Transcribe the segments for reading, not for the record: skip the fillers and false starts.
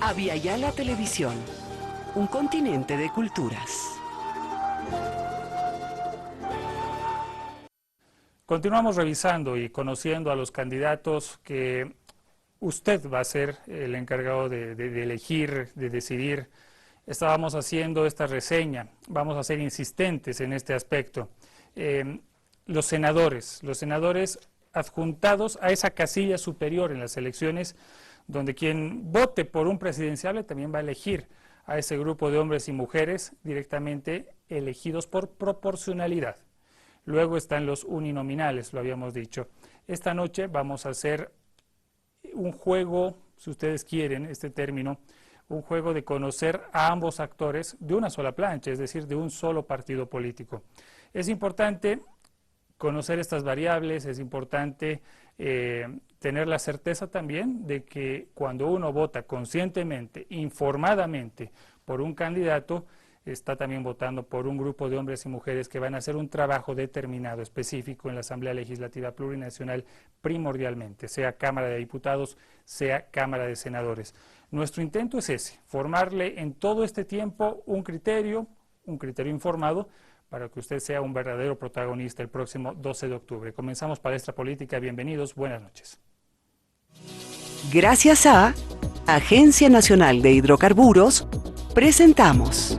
Aviala Televisión, un continente de culturas. Continuamos revisando y conociendo a los candidatos que usted va a ser el encargado de elegir, de decidir. Estábamos haciendo esta reseña, vamos a ser insistentes en este aspecto. Los senadores adjuntados a esa casilla superior en las elecciones, donde quien vote por un presidenciable también va a elegir a ese grupo de hombres y mujeres directamente elegidos por proporcionalidad. Luego están los uninominales, lo habíamos dicho. Esta noche vamos a hacer un juego, si ustedes quieren este término, un juego de conocer a ambos actores de una sola plancha, es decir, de un solo partido político. Es importante conocer estas variables, es importante tener la certeza también de que cuando uno vota conscientemente, informadamente por un candidato, está también votando por un grupo de hombres y mujeres que van a hacer un trabajo determinado, específico en la Asamblea Legislativa Plurinacional primordialmente, sea Cámara de Diputados, sea Cámara de Senadores. Nuestro intento es ese, formarle en todo este tiempo un criterio informado, para que usted sea un verdadero protagonista el próximo 12 de octubre. Comenzamos Palestra Política, bienvenidos, buenas noches. Gracias a Agencia Nacional de Hidrocarburos, presentamos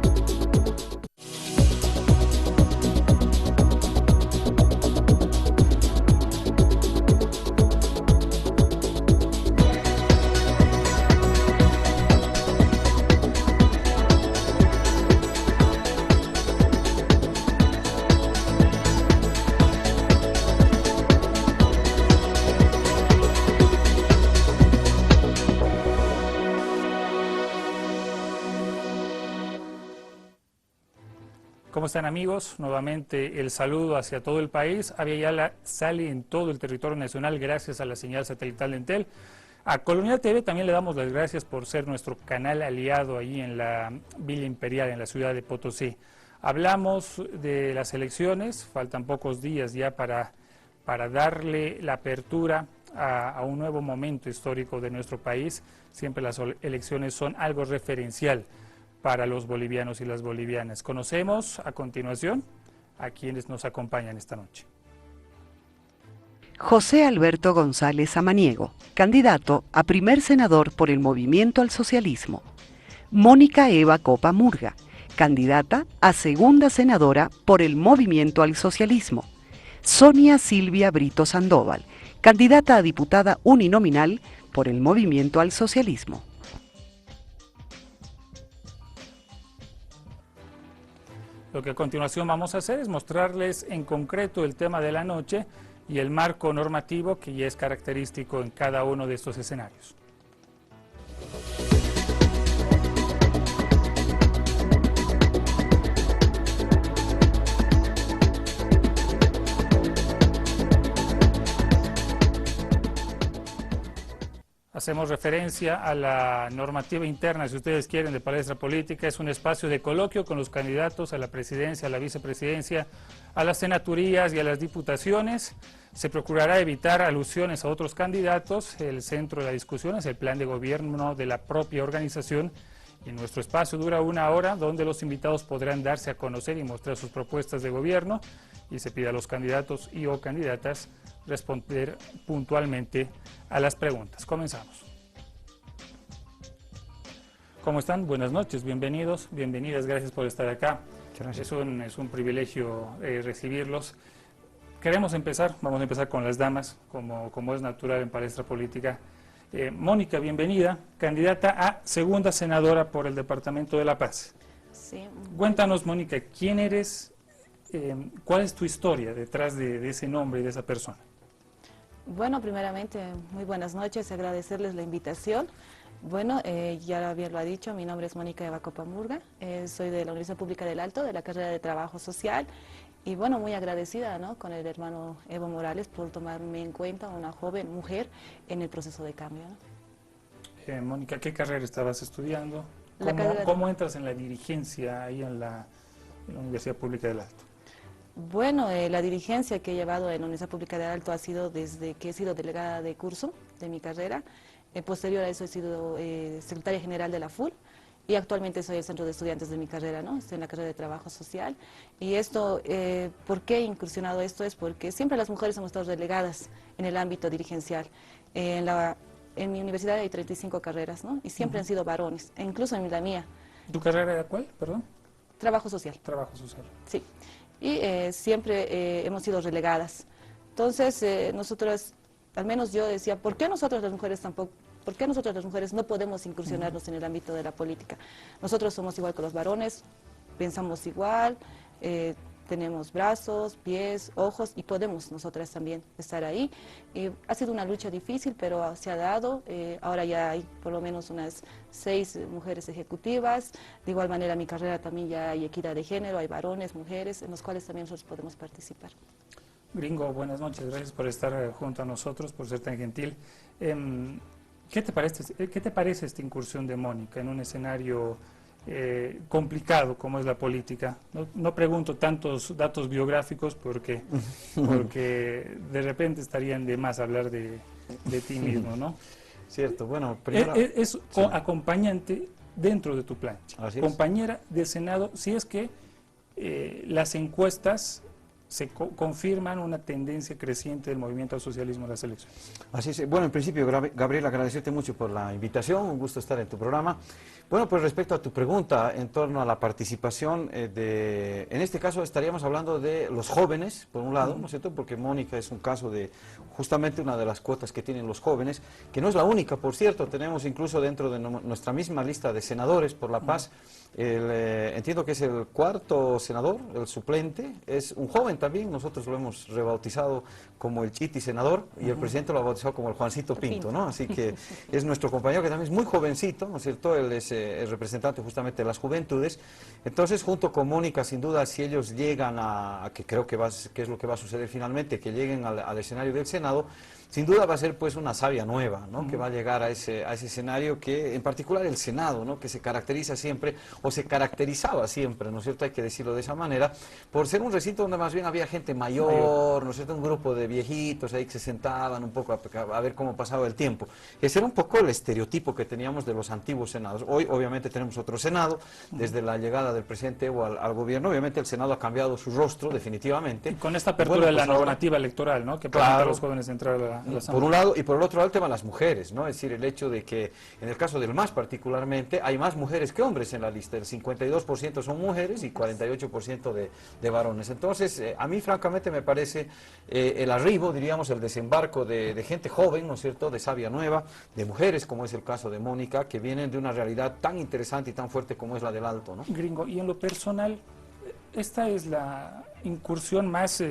¿Cómo están, amigos? Nuevamente el saludo hacia todo el país. Aviala sale en todo el territorio nacional gracias a la señal satelital de Entel. A Colonial TV también le damos las gracias por ser nuestro canal aliado ahí en la Villa Imperial, en la ciudad de Potosí. Hablamos de las elecciones, faltan pocos días ya para darle la apertura a un nuevo momento histórico de nuestro país. Siempre las elecciones son algo referencial para los bolivianos y las bolivianas. Conocemos a continuación a quienes nos acompañan esta noche. José Alberto González Samaniego, candidato a primer senador por el Movimiento al Socialismo. Mónica Eva Copa Murga, candidata a segunda senadora por el Movimiento al Socialismo. Sonia Silvia Brito Sandoval, candidata a diputada uninominal por el Movimiento al Socialismo. Lo que a continuación vamos a hacer es mostrarles en concreto el tema de la noche y el marco normativo que ya es característico en cada uno de estos escenarios. Hacemos referencia a la normativa interna, si ustedes quieren, de Palestra Política. Es un espacio de coloquio con los candidatos a la presidencia, a la vicepresidencia, a las senaturías y a las diputaciones. Se procurará evitar alusiones a otros candidatos. El centro de la discusión es el plan de gobierno de la propia organización. Y nuestro espacio dura 1 hora, donde los invitados podrán darse a conocer y mostrar sus propuestas de gobierno. Y se pide a los candidatos y o candidatas responder puntualmente a las preguntas. Comenzamos. ¿Cómo están? Buenas noches, bienvenidos, bienvenidas, gracias por estar acá. Es un privilegio recibirlos. Vamos a empezar con las damas, como es natural en Palestra Política. Mónica, bienvenida, candidata a segunda senadora por el Departamento de La Paz. Sí. Cuéntanos, Mónica, ¿quién eres? ¿Cuál es tu historia detrás de ese nombre y de esa persona? Bueno, primeramente, muy buenas noches, agradecerles la invitación. Bueno, ya bien lo ha dicho, mi nombre es Mónica Eva Copa Murga, soy de la Universidad Pública del Alto, de la carrera de Trabajo Social, y bueno, muy agradecida, ¿no?, con el hermano Evo Morales por tomarme en cuenta, una joven mujer, en el proceso de cambio, ¿no? Mónica, ¿qué carrera estabas estudiando? ¿Cómo entras en la dirigencia ahí en la Universidad Pública del Alto? Bueno, la dirigencia que he llevado en la Universidad Pública del Alto ha sido desde que he sido delegada de curso de mi carrera. Posterior a eso he sido secretaria general de la FUL y actualmente soy el centro de estudiantes de mi carrera, ¿no? Estoy en la carrera de trabajo social. Y esto, ¿por qué he incursionado esto? Es porque siempre las mujeres hemos estado relegadas en el ámbito dirigencial. En mi universidad hay 35 carreras, ¿no? Y siempre han sido varones, e incluso en la mía. ¿Tu carrera era cuál, perdón? Trabajo social. Trabajo social. Sí. Y siempre hemos sido relegadas. Entonces, nosotras, al menos yo decía, ¿por qué nosotras las mujeres tampoco? ¿Por qué nosotras las mujeres no podemos incursionarnos en el ámbito de la política? Nosotros somos igual que los varones, pensamos igual, tenemos brazos, pies, ojos y podemos nosotras también estar ahí. Ha sido una lucha difícil, pero se ha dado. Ahora ya hay por lo menos unas 6 mujeres ejecutivas. De igual manera, mi carrera también ya hay equidad de género, hay varones, mujeres, en los cuales también nosotros podemos participar. Gringo, buenas noches, gracias por estar junto a nosotros, por ser tan gentil. ¿Qué te parece esta incursión de Mónica en un escenario complicado como es la política? No pregunto tantos datos biográficos porque de repente estarían de más hablar de ti mismo, ¿no? Cierto, bueno, primero... Es acompañante dentro de tu plancha, Así es. compañera del Senado, si es que las encuestas confirman una tendencia creciente del movimiento al socialismo en las elecciones. Así es. Bueno, en principio, Gabriel, agradecerte mucho por la invitación, un gusto estar en tu programa. Bueno, pues respecto a tu pregunta en torno a la participación, en este caso estaríamos hablando de los jóvenes, por un lado, ¿no es cierto? Porque Mónica es un caso de justamente una de las cuotas que tienen los jóvenes, que no es la única, por cierto, tenemos incluso dentro de nuestra misma lista de senadores por la paz, entiendo que es el 4.º senador, el suplente, es un joven también, nosotros lo hemos rebautizado como el Chiti senador y el presidente lo ha bautizado como el Juancito Pinto, ¿no? Así que es nuestro compañero que también es muy jovencito, ¿no es cierto? Él es el representante justamente de las juventudes. Entonces, junto con Mónica, sin duda, si ellos llegan a que creo que es lo que va a suceder finalmente, que lleguen al escenario del Senado, sin duda va a ser pues una savia nueva, ¿no? Que va a llegar a ese escenario que, en particular el Senado, ¿no? Que se caracteriza siempre, o se caracterizaba siempre, ¿no es cierto? Hay que decirlo de esa manera, por ser un recinto donde más bien había gente mayor, ¿no es cierto? Un grupo de viejitos ahí que se sentaban un poco a ver cómo pasaba el tiempo. Ese era un poco el estereotipo que teníamos de los antiguos senados. Hoy, obviamente, tenemos otro Senado, desde la llegada del presidente Evo al gobierno, obviamente el Senado ha cambiado su rostro, definitivamente. Y con esta apertura de la normativa electoral, ¿no? Que permite a los jóvenes entrar a la por un lado, y por el otro lado el tema de las mujeres, ¿no? Es decir, el hecho de que en el caso del MAS particularmente hay más mujeres que hombres en la lista, el 52% son mujeres y 48% de varones. Entonces, a mí francamente me parece el arribo, diríamos, el desembarco de gente joven, ¿no es cierto?, de savia nueva, de mujeres, como es el caso de Mónica, que vienen de una realidad tan interesante y tan fuerte como es la del Alto, ¿no? Gringo, y en lo personal, esta es la incursión más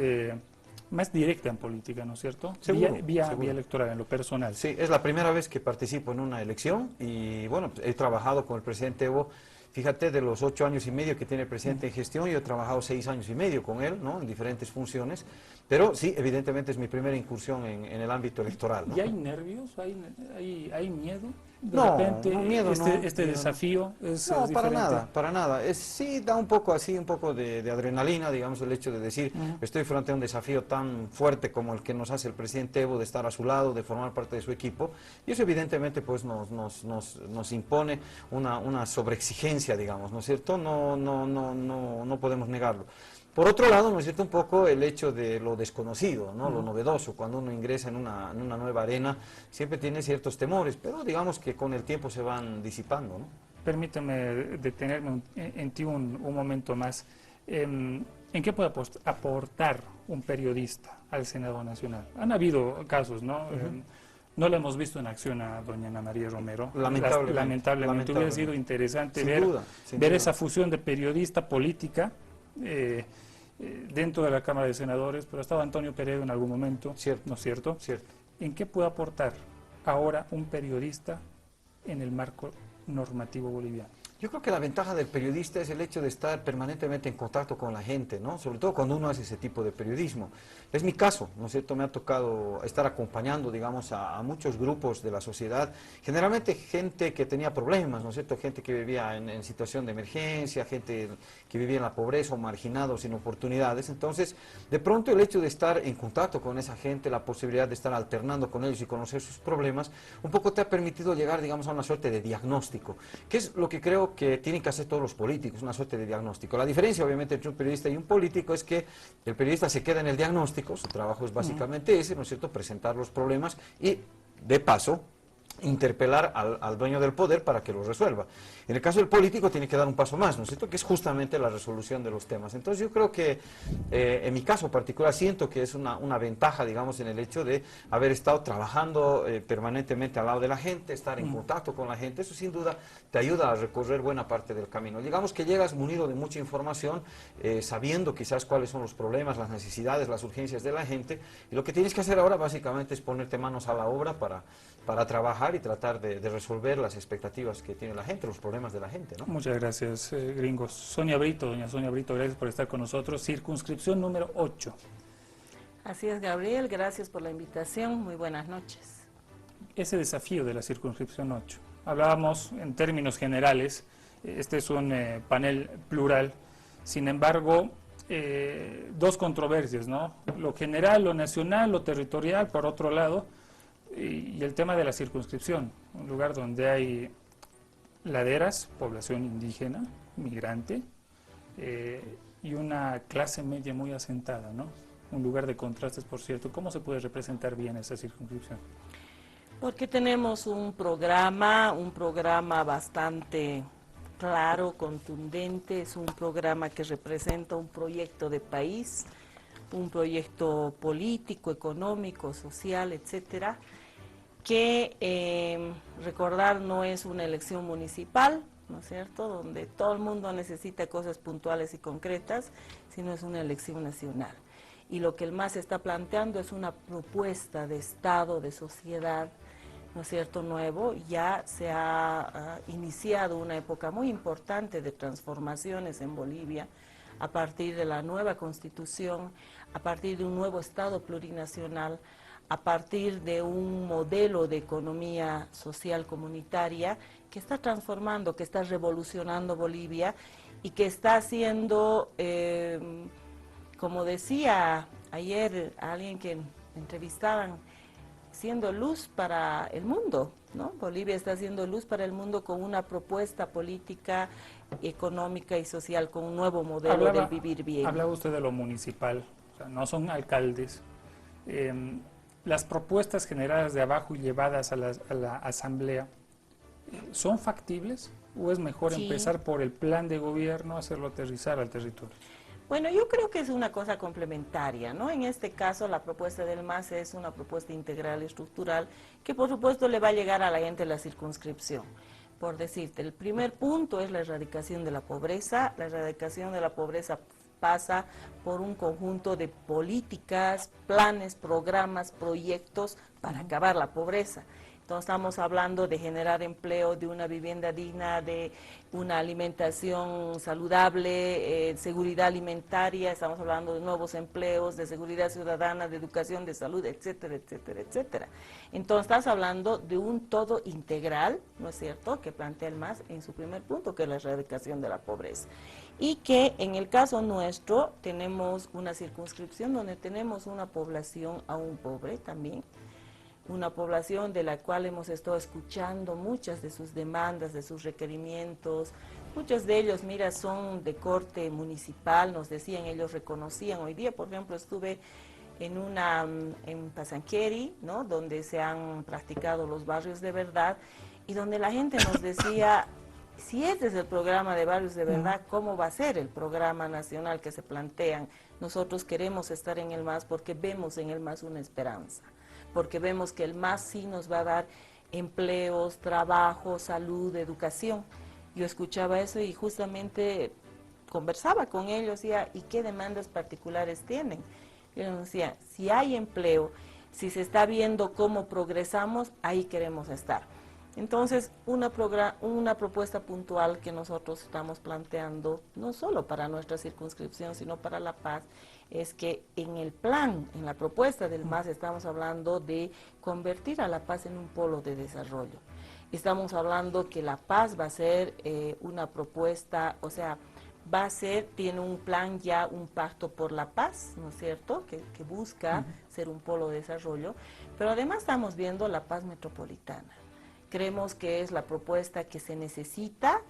directa en política, ¿no es cierto? Seguro, vía seguro. electoral, en lo personal. Sí, es la primera vez que participo en una elección y bueno, he trabajado con el presidente Evo. Fíjate, de los 8 años y medio que tiene el presidente en gestión, yo he trabajado 6 años y medio con él, ¿no? En diferentes funciones, pero sí, evidentemente es mi primera incursión en el ámbito electoral, ¿no? ¿Y hay nervios? ¿Hay miedo? De No, repente, no, miedo no, este miedo desafío es No, para diferente. nada, para nada. Sí da un poco así, un poco de adrenalina, digamos, el hecho de decir, estoy frente a un desafío tan fuerte como el que nos hace el presidente Evo, de estar a su lado, de formar parte de su equipo, y eso evidentemente pues nos impone una sobreexigencia, digamos, ¿no es cierto? No podemos negarlo. Por otro lado, ¿no es cierto?, un poco el hecho de lo desconocido, ¿no? Lo novedoso. Cuando uno ingresa en una nueva arena, siempre tiene ciertos temores, pero digamos que con el tiempo se van disipando, ¿no? Permíteme detenerme en ti un momento más. ¿En qué puede aportar un periodista al Senado Nacional? Han habido casos, ¿no? No la hemos visto en acción a doña Ana María Romero. Lamentablemente. Hubiera sido interesante ver esa fusión de periodista política dentro de la Cámara de Senadores, pero estaba Antonio Peredo en algún momento, Cierto. ¿no es cierto? Cierto. ¿En qué puede aportar ahora un periodista en el marco normativo boliviano? Yo creo que la ventaja del periodista es el hecho de estar permanentemente en contacto con la gente, ¿no? Sobre todo cuando uno hace ese tipo de periodismo. Es mi caso, ¿no es cierto? Me ha tocado estar acompañando, digamos, a muchos grupos de la sociedad, generalmente gente que tenía problemas, ¿no es cierto? Gente que vivía en situación de emergencia, gente que vivía en la pobreza o marginados, sin oportunidades. Entonces, de pronto el hecho de estar en contacto con esa gente, la posibilidad de estar alternando con ellos y conocer sus problemas, un poco te ha permitido llegar, digamos, a una suerte de diagnóstico, que es lo que creo que tienen que hacer todos los políticos, una suerte de diagnóstico. La diferencia, obviamente, entre un periodista y un político es que el periodista se queda en el diagnóstico, su trabajo es básicamente ese, ¿no es cierto?, presentar los problemas y, de paso, interpelar al dueño del poder para que lo resuelva. En el caso del político tiene que dar un paso más, ¿no es cierto?, que es justamente la resolución de los temas. Entonces yo creo que en mi caso particular siento que es una ventaja, digamos, en el hecho de haber estado trabajando permanentemente al lado de la gente, estar en contacto con la gente. Eso sin duda te ayuda a recorrer buena parte del camino. Digamos que llegas munido de mucha información, sabiendo quizás cuáles son los problemas, las necesidades, las urgencias de la gente, y lo que tienes que hacer ahora básicamente es ponerte manos a la obra para trabajar y tratar de resolver las expectativas que tiene la gente, los problemas de la gente, ¿no? Muchas gracias, gringos. Sonia Brito, doña Sonia Brito, gracias por estar con nosotros. Circunscripción número 8. Así es, Gabriel, gracias por la invitación, muy buenas noches. Ese desafío de la circunscripción 8. Hablábamos en términos generales, este es un panel plural, sin embargo, dos controversias, ¿no? Lo general, lo nacional, lo territorial, por otro lado, y el tema de la circunscripción, un lugar donde hay laderas, población indígena, migrante, y una clase media muy asentada, ¿no? Un lugar de contrastes, por cierto. ¿Cómo se puede representar bien esa circunscripción? Porque tenemos un programa bastante claro, contundente, es un programa que representa un proyecto de país, un proyecto político, económico, social, etcétera, que recordar no es una elección municipal, ¿no es cierto?, donde todo el mundo necesita cosas puntuales y concretas, sino es una elección nacional. Y lo que el MAS está planteando es una propuesta de Estado, de sociedad, ¿no es cierto?, nuevo. Ya se ha iniciado una época muy importante de transformaciones en Bolivia, a partir de la nueva Constitución, a partir de un nuevo Estado plurinacional, a partir de un modelo de economía social comunitaria que está transformando, que está revolucionando Bolivia y que está haciendo, como decía ayer alguien que entrevistaban, siendo luz para el mundo, ¿no? Bolivia está haciendo luz para el mundo con una propuesta política, económica y social, con un nuevo modelo del vivir bien. Hablaba usted de lo municipal, o sea, no son alcaldes. Las propuestas generadas de abajo y llevadas a la asamblea, ¿son factibles o es mejor empezar por el plan de gobierno, hacerlo aterrizar al territorio? Bueno, yo creo que es una cosa complementaria, ¿no? En este caso, la propuesta del MAS es una propuesta integral y estructural que, por supuesto, le va a llegar a la gente de la circunscripción. Por decirte, el primer punto es la erradicación de la pobreza. La erradicación de la pobreza pasa por un conjunto de políticas, planes, programas, proyectos para acabar la pobreza. Entonces estamos hablando de generar empleo, de una vivienda digna, de una alimentación saludable, seguridad alimentaria, estamos hablando de nuevos empleos, de seguridad ciudadana, de educación, de salud, etcétera, etcétera, etcétera. Entonces estás hablando de un todo integral, ¿no es cierto?, que plantea el MAS en su primer punto, que es la erradicación de la pobreza. Y que en el caso nuestro tenemos una circunscripción donde tenemos una población aún pobre también, una población de la cual hemos estado escuchando muchas de sus demandas, de sus requerimientos. Muchos de ellos, mira, son de corte municipal, nos decían, ellos reconocían. Hoy día, por ejemplo, estuve en Pasanqueri, ¿no?, donde se han practicado los barrios de verdad, y donde la gente nos decía, si este es el programa de barrios de verdad, ¿cómo va a ser el programa nacional que se plantean? Nosotros queremos estar en el MAS porque vemos en el MAS una esperanza, porque vemos que el MAS sí nos va a dar empleos, trabajo, salud, educación. Yo escuchaba eso y justamente conversaba con ellos, decía, ¿y qué demandas particulares tienen? Yo decía, si hay empleo, si se está viendo cómo progresamos, ahí queremos estar. Entonces, una propuesta puntual que nosotros estamos planteando, no solo para nuestra circunscripción, sino para La Paz, es que en el plan, en la propuesta del MAS, estamos hablando de convertir a La Paz en un polo de desarrollo. Estamos hablando que La Paz va a ser una propuesta, o sea, tiene un plan ya, un pacto por la paz, ¿no es cierto?, que busca ser un polo de desarrollo, pero además estamos viendo la paz metropolitana. Creemos que es la propuesta que se necesita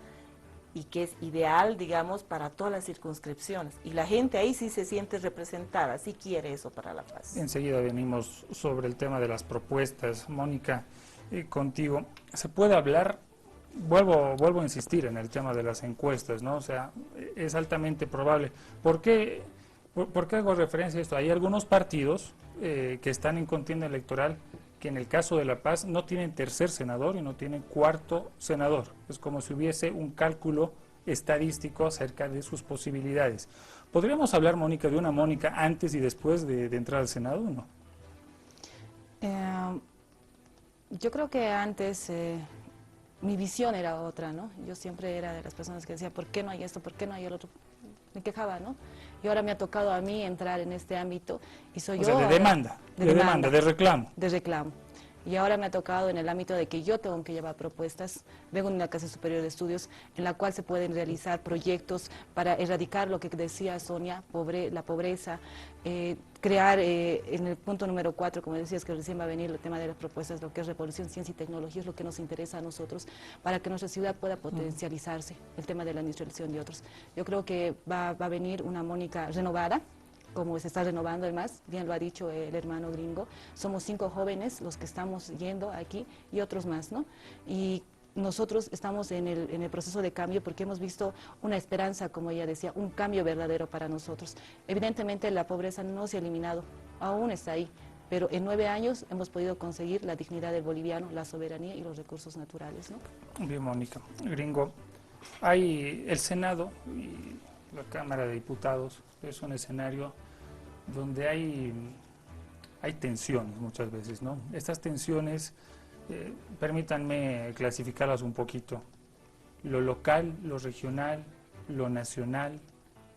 y que es ideal, digamos, para todas las circunscripciones. Y la gente ahí sí se siente representada, sí quiere eso para La Paz. Enseguida venimos sobre el tema de las propuestas. Mónica, contigo, ¿se puede hablar? Vuelvo a insistir en el tema de las encuestas, ¿no? O sea, es altamente probable. ¿Por qué hago referencia a esto? Hay algunos partidos que están en contienda electoral que en el caso de La Paz no tienen tercer senador y no tienen cuarto senador. Es como si hubiese un cálculo estadístico acerca de sus posibilidades. ¿Podríamos hablar, Mónica, de una Mónica antes y después de entrar al Senado o no? Yo creo que antes mi visión era otra, ¿no? Yo siempre era de las personas que decía, ¿por qué no hay esto? ¿Por qué no hay el otro? Me quejaba, ¿no? Y ahora me ha tocado a mí entrar en este ámbito y soy yo... de demanda, de reclamo. De reclamo. Y ahora me ha tocado en el ámbito de que yo tengo que llevar propuestas, vengo de una Casa Superior de Estudios, en la cual se pueden realizar proyectos para erradicar lo que decía Sonia, la pobreza, crear en el punto número 4, como decías, que recién va a venir el tema de las propuestas, lo que es revolución, ciencia y tecnología, es lo que nos interesa a nosotros, para que nuestra ciudad pueda potencializarse, el tema de la industrialización y otros. Yo creo que va a venir una Mónica renovada, como se está renovando el MAS, bien lo ha dicho el hermano Gringo, somos 5 jóvenes los que estamos yendo aquí y otros más, ¿no? Y nosotros estamos en el proceso de cambio porque hemos visto una esperanza, como ella decía, un cambio verdadero para nosotros. Evidentemente la pobreza no se ha eliminado, aún está ahí, pero en 9 años hemos podido conseguir la dignidad del boliviano, la soberanía y los recursos naturales, ¿no? Bien, Mónica. Gringo, hay el Senado y la Cámara de Diputados, es un escenario donde hay tensiones muchas veces, ¿no? Estas tensiones, permítanme clasificarlas un poquito. Lo local, lo regional, lo nacional,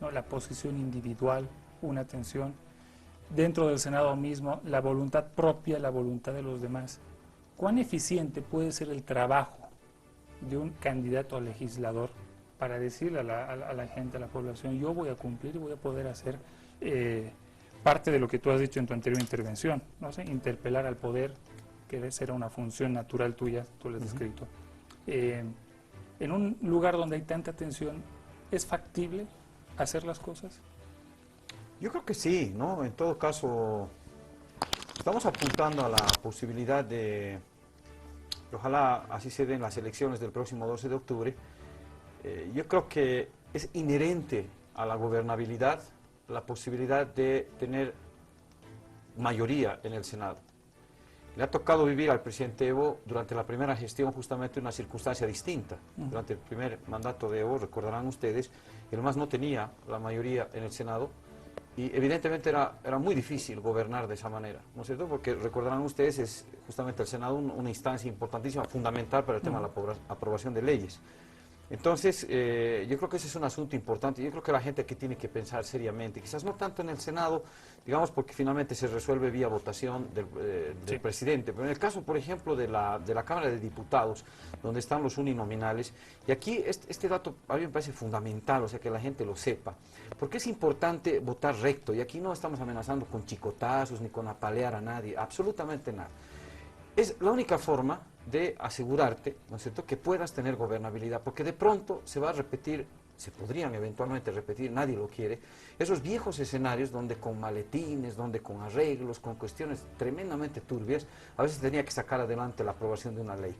¿no? La posición individual, una tensión. Dentro del Senado mismo, la voluntad propia, la voluntad de los demás. ¿Cuán eficiente puede ser el trabajo de un candidato a legislador para decirle a la gente, a la población, yo voy a cumplir y voy a poder hacer parte de lo que tú has dicho en tu anterior intervención, no sé, interpelar al poder, que será una función natural tuya, tú lo has descrito. En un lugar donde hay tanta tensión, ¿es factible hacer las cosas? Yo creo que sí, ¿no? En todo caso, estamos apuntando a la posibilidad de, ojalá así se den las elecciones del próximo 12 de octubre, yo creo que es inherente a la gobernabilidad la posibilidad de tener mayoría en el Senado. Le ha tocado vivir al presidente Evo durante la primera gestión justamente una circunstancia distinta. Durante el primer mandato de Evo, recordarán ustedes, el MAS no tenía la mayoría en el Senado y evidentemente era muy difícil gobernar de esa manera, ¿no es cierto? Porque recordarán ustedes, es justamente el Senado una instancia importantísima, fundamental para el tema de la aprobación de leyes. Entonces, yo creo que ese es un asunto importante. Yo creo que la gente aquí tiene que pensar seriamente, quizás no tanto en el Senado, digamos, porque finalmente se resuelve vía votación del presidente, pero en el caso, por ejemplo, de la Cámara de Diputados, donde están los uninominales, y aquí este dato a mí me parece fundamental, o sea, que la gente lo sepa, porque es importante votar recto, y aquí no estamos amenazando con chicotazos ni con apalear a nadie, absolutamente nada. Es la única forma de asegurarte, ¿no es cierto?, que puedas tener gobernabilidad, porque de pronto se va a repetir, se podrían eventualmente repetir, nadie lo quiere, esos viejos escenarios donde con maletines, donde con arreglos, con cuestiones tremendamente turbias, a veces tenía que sacar adelante la aprobación de una ley.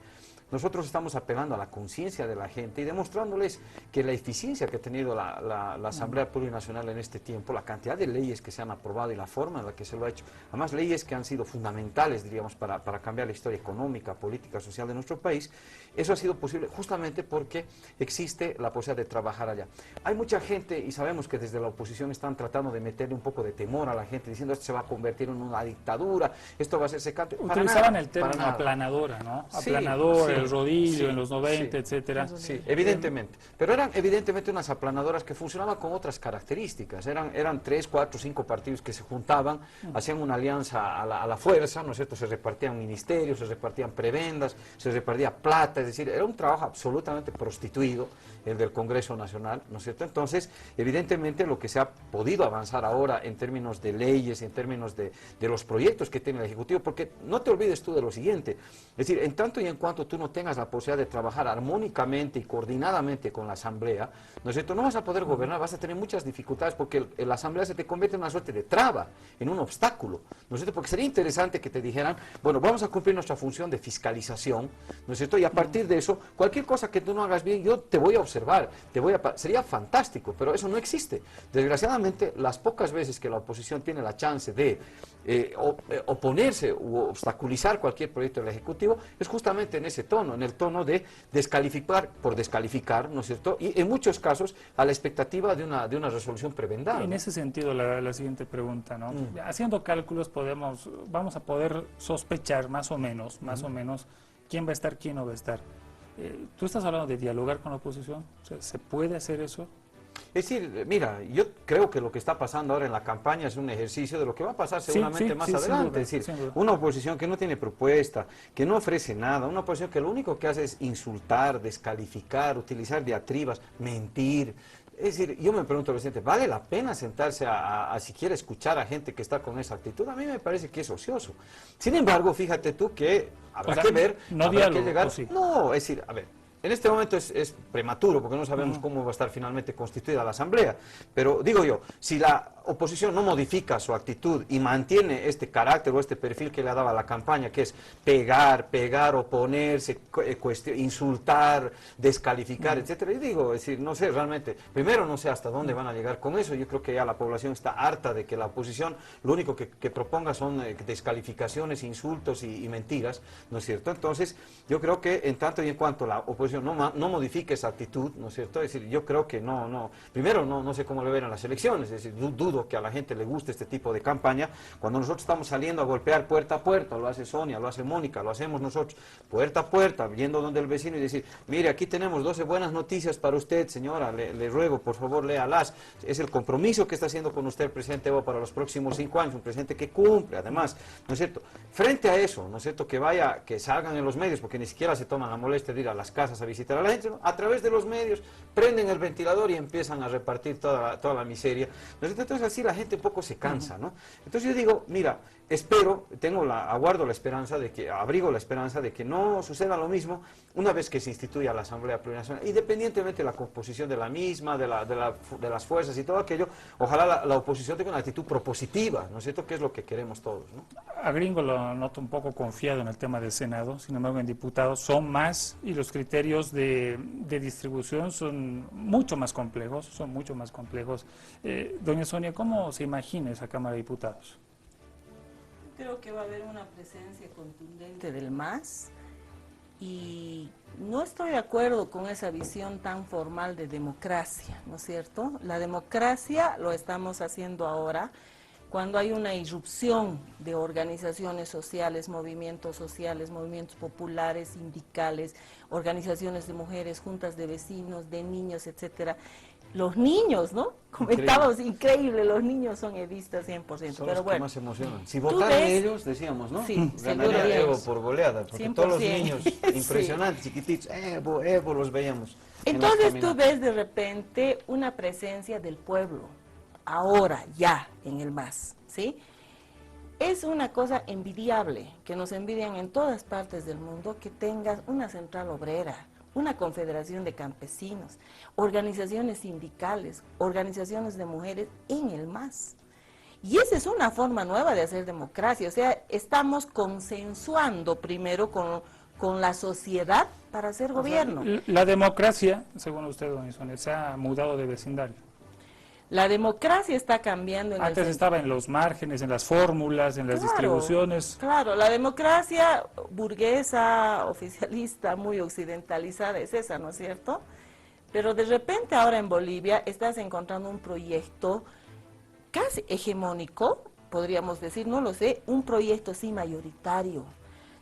Nosotros estamos apelando a la conciencia de la gente y demostrándoles que la eficiencia que ha tenido la Asamblea Plurinacional en este tiempo, la cantidad de leyes que se han aprobado y la forma en la que se lo ha hecho, además leyes que han sido fundamentales, diríamos, para cambiar la historia económica, política, social de nuestro país, eso ha sido posible justamente porque existe la posibilidad de trabajar allá. Hay mucha gente, y sabemos que desde la oposición están tratando de meterle un poco de temor a la gente, diciendo esto se va a convertir en una dictadura, esto va a ser secante. Utilizaban el término aplanadora, ¿no? Aplanadora, el rodillo Sí, en los 90, sí. etcétera. Sí, evidentemente. Pero eran evidentemente unas aplanadoras que funcionaban con otras características. Eran 3, 4, 5 partidos que se juntaban, hacían una alianza a la fuerza, ¿no es cierto? Se repartían ministerios, se repartían prebendas, se repartía plata, es decir, era un trabajo absolutamente prostituido el del Congreso Nacional, ¿no es cierto? Entonces, evidentemente lo que se ha podido avanzar ahora en términos de leyes, en términos de los proyectos que tiene el Ejecutivo, porque no te olvides tú de lo siguiente, es decir, en tanto y en cuanto tú no tengas la posibilidad de trabajar armónicamente y coordinadamente con la Asamblea, ¿no es cierto? No vas a poder gobernar, vas a tener muchas dificultades porque la Asamblea se te convierte en una suerte de traba, en un obstáculo, ¿no es cierto? Porque sería interesante que te dijeran, bueno, vamos a cumplir nuestra función de fiscalización, ¿no es cierto? Y a partir de eso, cualquier cosa que tú no hagas bien, yo te voy a observar, sería fantástico, pero eso no existe. Desgraciadamente, las pocas veces que la oposición tiene la chance de oponerse u obstaculizar cualquier proyecto del Ejecutivo, es justamente en ese tono, en el tono de descalificar por descalificar, ¿no es cierto? Y en muchos casos a la expectativa de una resolución prebendada. En ese sentido, la siguiente pregunta, ¿no? Haciendo cálculos vamos a poder sospechar más o menos, quién va a estar, quién no va a estar. ¿Tú estás hablando de dialogar con la oposición? O sea, ¿se puede hacer eso? Es decir, mira, yo creo que lo que está pasando ahora en la campaña es un ejercicio de lo que va a pasar seguramente más adelante. Es decir, una oposición que no tiene propuesta, que no ofrece nada, una oposición que lo único que hace es insultar, descalificar, utilizar diatribas, mentir. Es decir, yo me pregunto, presidente, ¿vale la pena sentarse a siquiera escuchar a gente que está con esa actitud? A mí me parece que es ocioso. Sin embargo, fíjate tú que habrá que ver, no habrá diálogo, que llegar... sí. No, es decir, a ver, en este momento es prematuro porque no sabemos cómo va a estar finalmente constituida la Asamblea, pero digo yo, si la oposición no modifica su actitud y mantiene este carácter o este perfil que le ha dado a la campaña, que es pegar, oponerse, insultar, descalificar, etcétera, y digo, es decir, no sé realmente, primero no sé hasta dónde van a llegar con eso, yo creo que ya la población está harta de que la oposición lo único que proponga son descalificaciones, insultos y mentiras, ¿no es cierto? Entonces, yo creo que en tanto y en cuanto la oposición no modifique esa actitud, ¿no es cierto? Es decir, yo creo que primero no sé cómo le verán las elecciones, es decir, dudo que a la gente le guste este tipo de campaña, cuando nosotros estamos saliendo a golpear puerta a puerta, lo hace Sonia, lo hace Mónica, lo hacemos nosotros, puerta a puerta, yendo donde el vecino y decir, mire, aquí tenemos 12 buenas noticias para usted, señora, le ruego, por favor, léalas, es el compromiso que está haciendo con usted el presidente Evo para los próximos 5 años, un presidente que cumple, además, ¿no es cierto? Frente a eso, ¿no es cierto? Que salgan en los medios, porque ni siquiera se toman la molestia de ir a las casas a visitar a la gente, ¿no? A través de los medios, prenden el ventilador y empiezan a repartir toda la miseria, ¿no es cierto? Entonces así la gente un poco se cansa, ¿no? Entonces yo digo, mira, abrigo la esperanza de que no suceda lo mismo una vez que se instituya la Asamblea Plurinacional, independientemente de la composición de la misma, de las fuerzas y todo aquello, ojalá la oposición tenga una actitud propositiva, ¿no es cierto?, que es lo que queremos todos, ¿no? A Gringo lo noto un poco confiado en el tema del Senado, sin embargo en diputados son más y los criterios de distribución son mucho más complejos, Doña Sonia, ¿cómo se imagina esa Cámara de Diputados? Creo que va a haber una presencia contundente del MAS y no estoy de acuerdo con esa visión tan formal de democracia, ¿no es cierto? La democracia lo estamos haciendo ahora cuando hay una irrupción de organizaciones sociales, movimientos populares, sindicales, organizaciones de mujeres, juntas de vecinos, de niños, etcétera. Los niños, ¿no? Comentábamos, increíble, los niños son edistas 100%. Son pero los bueno, que más se emocionan. Si votaran ellos, decíamos, ¿no? Sí, ganaría Evo por goleada, porque 100%. todos los niños impresionantes, chiquititos, Evo, los veíamos. Entonces tú ves de repente una presencia del pueblo, ahora, ya, en el MAS, ¿sí? Es una cosa envidiable, que nos envidian en todas partes del mundo, que tengas una central obrera, una confederación de campesinos, organizaciones sindicales, organizaciones de mujeres en el MAS. Y esa es una forma nueva de hacer democracia, o sea, estamos consensuando primero con la sociedad para hacer gobierno. La democracia, según usted, doña Sonia, se ha mudado de vecindario. La democracia está cambiando en Antes estaba en los márgenes, en las fórmulas, en las distribuciones. Claro, la democracia burguesa, oficialista, muy occidentalizada es esa, ¿no es cierto? Pero de repente ahora en Bolivia estás encontrando un proyecto casi hegemónico, podríamos decir, no lo sé, un proyecto sí mayoritario,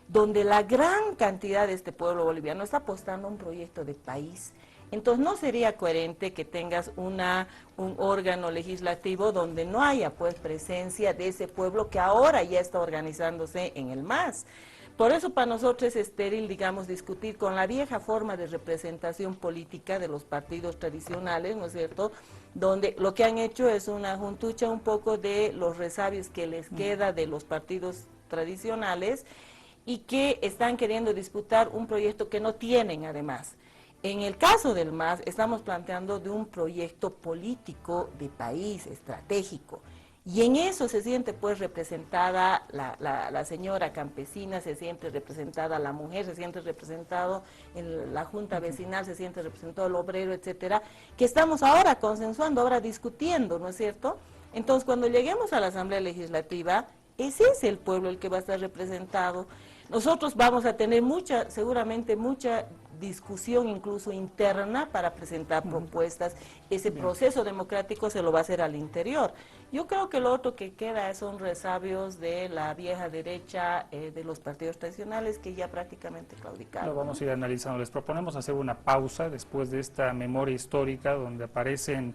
donde la gran cantidad de este pueblo boliviano está apostando a un proyecto de país. Entonces no sería coherente que tengas un órgano legislativo donde no haya pues presencia de ese pueblo que ahora ya está organizándose en el MAS. Por eso para nosotros es estéril, digamos, discutir con la vieja forma de representación política de los partidos tradicionales, ¿no es cierto?, donde lo que han hecho es una juntucha un poco de los resabios que les queda de los partidos tradicionales y que están queriendo disputar un proyecto que no tienen además. En el caso del MAS estamos planteando de un proyecto político de país, estratégico, y en eso se siente pues representada la señora campesina, se siente representada la mujer, se siente representado en la junta vecinal, se siente representado el obrero, etcétera, que estamos ahora consensuando, ahora discutiendo, ¿no es cierto? Entonces cuando lleguemos a la Asamblea Legislativa, ese es el pueblo el que va a estar representado. Nosotros vamos a tener seguramente mucha discusión incluso interna para presentar propuestas. Ese proceso democrático se lo va a hacer al interior. Yo creo que lo otro que queda son resabios de la vieja derecha, de los partidos tradicionales que ya prácticamente claudicaron. Lo vamos a ir analizando. Les proponemos hacer una pausa después de esta memoria histórica donde aparecen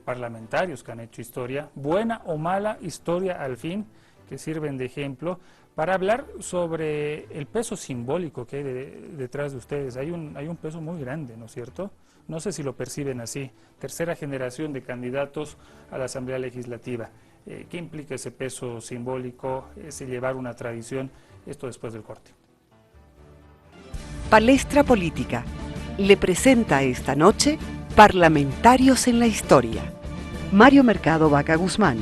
parlamentarios que han hecho historia, buena o mala historia al fin, que sirven de ejemplo, para hablar sobre el peso simbólico que hay detrás de ustedes. Hay un peso muy grande, ¿no es cierto? No sé si lo perciben así. Tercera generación de candidatos a la Asamblea Legislativa. ¿Qué implica ese peso simbólico, ese llevar una tradición? Esto después del corte. Palestra Política le presenta esta noche Parlamentarios en la Historia. Mario Mercado Vaca Guzmán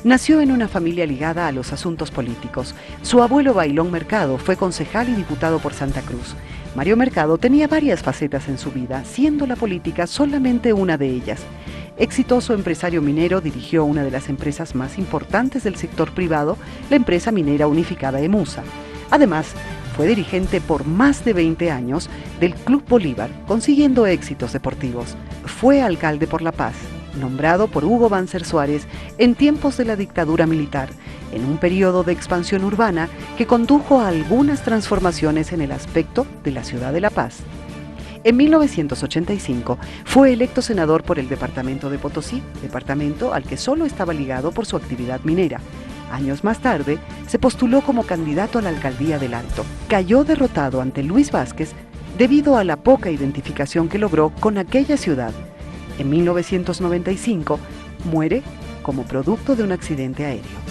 nació en una familia ligada a los asuntos políticos. Su abuelo Bailón Mercado fue concejal y diputado por Santa Cruz. Mario Mercado tenía varias facetas en su vida, siendo la política solamente una de ellas. Exitoso empresario minero, dirigió una de las empresas más importantes del sector privado, la empresa minera unificada EMUSA. Además, fue dirigente por más de 20 años del Club Bolívar, consiguiendo éxitos deportivos. Fue alcalde por La Paz, nombrado por Hugo Banzer Suárez en tiempos de la dictadura militar, en un periodo de expansión urbana que condujo a algunas transformaciones en el aspecto de la ciudad de La Paz. En 1985 fue electo senador por el departamento de Potosí, departamento al que solo estaba ligado por su actividad minera. Años más tarde, se postuló como candidato a la alcaldía del Alto. Cayó derrotado ante Luis Vázquez debido a la poca identificación que logró con aquella ciudad. En 1995 muere como producto de un accidente aéreo.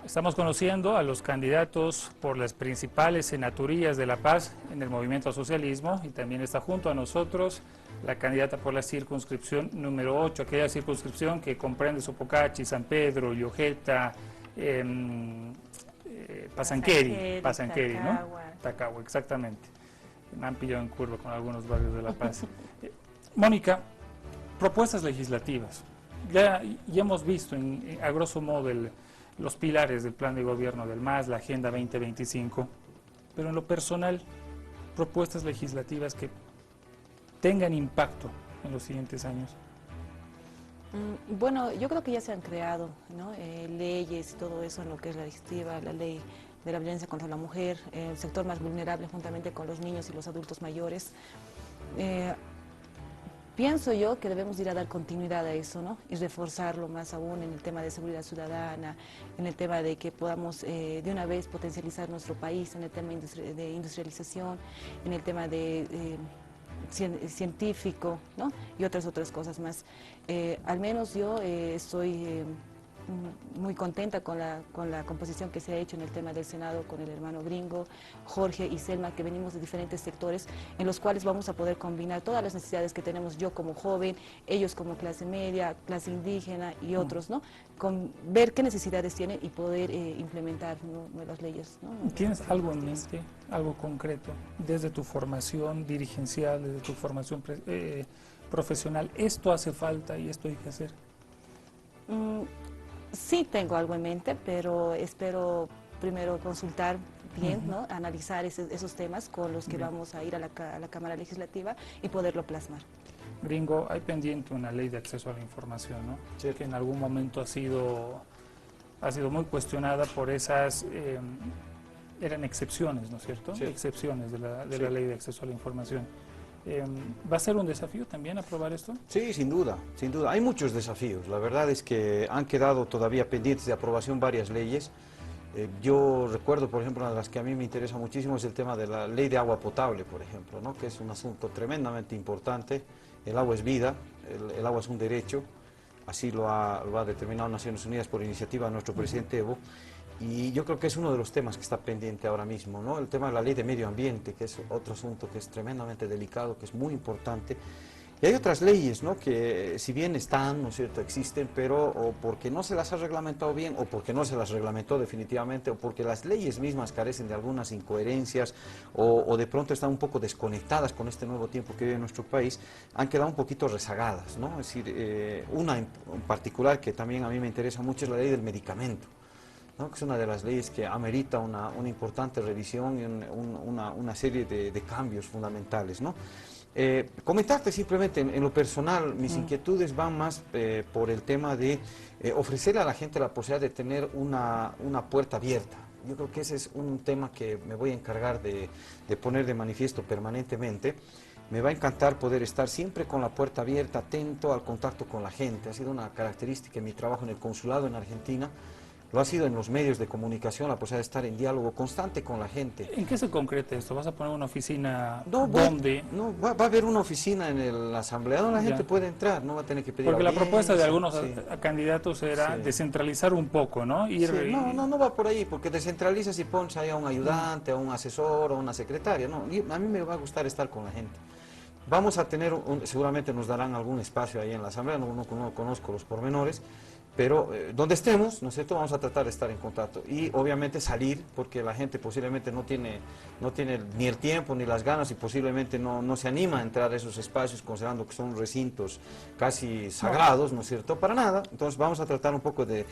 Estamos conociendo a los candidatos por las principales senaturías de La Paz en el movimiento al socialismo y también está junto a nosotros la candidata por la circunscripción número 8, aquella circunscripción que comprende Sopocachi, San Pedro, Llojeta, Pasanqueri, ¿no? Tacagua, exactamente. Me han pillado en curva con algunos barrios de La Paz. Mónica, propuestas legislativas. Ya hemos visto a grosso modo los pilares del plan de gobierno del MAS, la Agenda 2025, pero en lo personal, propuestas legislativas que tengan impacto en los siguientes años. Bueno, yo creo que ya se han creado, ¿no? Leyes y todo eso en lo que es la legislativa, la ley de la violencia contra la mujer, el sector más vulnerable juntamente con los niños y los adultos mayores. Pienso yo que debemos ir a dar continuidad a eso, ¿no? Y reforzarlo más aún en el tema de seguridad ciudadana, en el tema de que podamos de una vez potencializar nuestro país, en el tema de industrialización, en el tema de científico, ¿no? Y otras cosas más. Al menos yo estoy muy contenta con la composición que se ha hecho en el tema del Senado con el hermano Gringo, Jorge y Selma, que venimos de diferentes sectores, en los cuales vamos a poder combinar todas las necesidades que tenemos yo como joven, ellos como clase media, clase indígena y otros, ¿no? Con ver qué necesidades tienen y poder implementar, ¿no?, nuevas leyes, ¿no? ¿Tienes algo en mente, algo concreto, desde tu formación dirigencial, desde tu formación profesional? ¿Esto hace falta y esto hay que hacer? Sí tengo algo en mente, pero espero primero consultar bien, ¿no?, analizar esos temas con los que vamos a ir a la Cámara Legislativa y poderlo plasmar. Gringo, hay pendiente una ley de acceso a la información, ¿no? Sí. Que en algún momento ha sido muy cuestionada por esas, eran excepciones, ¿no es cierto? Sí. Excepciones de la Sí. ley de acceso a la información. ¿Va a ser un desafío también aprobar esto? Sí, sin duda, sin duda. Hay muchos desafíos. La verdad es que han quedado todavía pendientes de aprobación varias leyes. Yo recuerdo, por ejemplo, una de las que a mí me interesa muchísimo es el tema de la ley de agua potable, por ejemplo, ¿no?, que es un asunto tremendamente importante. El agua es vida, el agua es un derecho, así lo ha determinado Naciones Unidas por iniciativa de nuestro presidente Evo. Y yo creo que es uno de los temas que está pendiente ahora mismo, ¿no? El tema de la ley de medio ambiente, que es otro asunto que es tremendamente delicado, que es muy importante. Y hay otras leyes, ¿no?, que si bien están, ¿no es cierto?, existen, pero o porque no se las ha reglamentado bien, o porque no se las reglamentó definitivamente, o porque las leyes mismas carecen de algunas incoherencias, o de pronto están un poco desconectadas con este nuevo tiempo que vive nuestro país, han quedado un poquito rezagadas, ¿no? Es decir, una en particular que también a mí me interesa mucho es la ley del medicamento, ¿no?, que es una de las leyes que amerita una importante revisión y una serie de cambios fundamentales, ¿no? Comentarte simplemente en lo personal, mis inquietudes van más por el tema de ofrecerle a la gente la posibilidad de tener una puerta abierta. Yo creo que ese es un tema que me voy a encargar de poner de manifiesto permanentemente. Me va a encantar poder estar siempre con la puerta abierta, atento al contacto con la gente. Ha sido una característica en mi trabajo en el consulado en Argentina. Lo ha sido en los medios de comunicación, la posibilidad de estar en diálogo constante con la gente. ¿En qué se concreta esto? ¿Vas a poner una oficina ¿Dónde? donde? No, va a haber una oficina en la asamblea donde la gente puede entrar, no va a tener que pedir Porque la audiencia. propuesta de algunos Sí. candidatos era Sí. descentralizar un poco, ¿no? Sí, no va por ahí, porque descentralizas y pones ahí a un ayudante, a un asesor, a una secretaria. No, a mí me va a gustar estar con la gente. Vamos a tener, seguramente nos darán algún espacio ahí en la asamblea, no conozco los pormenores, pero donde estemos, ¿no es cierto?, vamos a tratar de estar en contacto y obviamente salir, porque la gente posiblemente no tiene ni el tiempo ni las ganas y posiblemente no se anima a entrar a esos espacios considerando que son recintos casi sagrados, ¿no es cierto?, para nada. Entonces vamos a tratar un poco de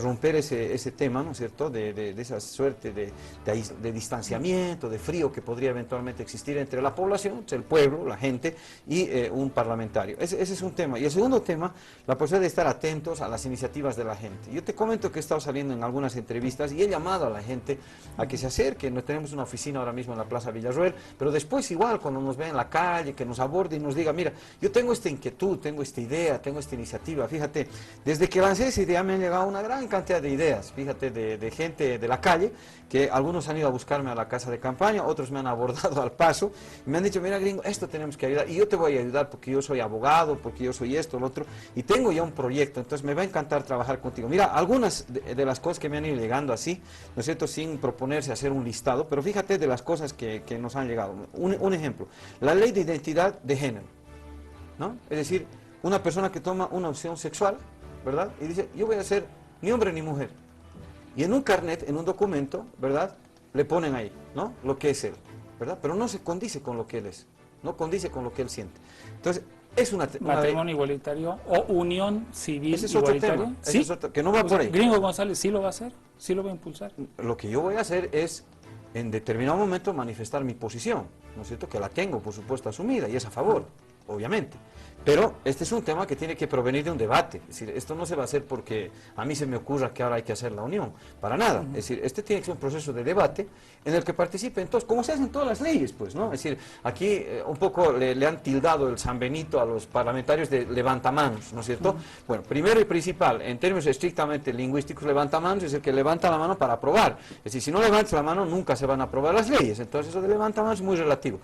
romper ese tema, ¿no es cierto?, de esa suerte de distanciamiento, de frío que podría eventualmente existir entre la población, el pueblo, la gente y un parlamentario. Ese es un tema. Y el segundo tema, la posibilidad de estar atentos a las iniciativas de la gente. Yo te comento que he estado saliendo en algunas entrevistas y he llamado a la gente a que se acerque. No tenemos una oficina ahora mismo en la Plaza Villarroel, pero después igual cuando nos vea en la calle, que nos aborde y nos diga, mira, yo tengo esta inquietud, tengo esta idea, tengo esta iniciativa. Fíjate, desde que lancé esa idea me han llegado una gran cantidad de ideas, fíjate, de gente de la calle, que algunos han ido a buscarme a la casa de campaña, otros me han abordado al paso y me han dicho, mira, Gringo, esto tenemos que ayudar y yo te voy a ayudar porque yo soy abogado, porque yo soy esto, lo otro, y tengo ya un proyecto, entonces me va a encantar trabajar contigo. Mira, algunas de las cosas que me han ido llegando así, ¿no es cierto?, sin proponerse hacer un listado, pero fíjate de las cosas que nos han llegado. Un ejemplo, la ley de identidad de género, ¿no? Es decir, una persona que toma una opción sexual, ¿verdad?, y dice, yo voy a ser ni hombre ni mujer. Y en un carnet, en un documento, ¿verdad?, le ponen ahí, ¿no?, lo que es él, ¿verdad? Pero no se condice con lo que él es, no condice con lo que él siente. Entonces, es una matrimonio igualitario o unión civil ese es otro igualitaria. tema, ¿Sí? es otro, que no va por ahí. Gringo González sí lo va a hacer, sí lo va a impulsar. Lo que yo voy a hacer es, en determinado momento, manifestar mi posición, ¿no es cierto?, que la tengo, por supuesto, asumida y es a favor, obviamente. Pero este es un tema que tiene que provenir de un debate. Es decir, esto no se va a hacer porque a mí se me ocurra que ahora hay que hacer la unión. Para nada. Es decir, este tiene que ser un proceso de debate en el que participen todos, como se hacen todas las leyes, pues, ¿no? Es decir, aquí un poco le han tildado el San Benito a los parlamentarios de levantamanos, ¿no es cierto? Bueno, primero y principal, en términos estrictamente lingüísticos, levantamanos es el que levanta la mano para aprobar. Es decir, si no levantas la mano, nunca se van a aprobar las leyes. Entonces, eso de levantamanos es muy relativo.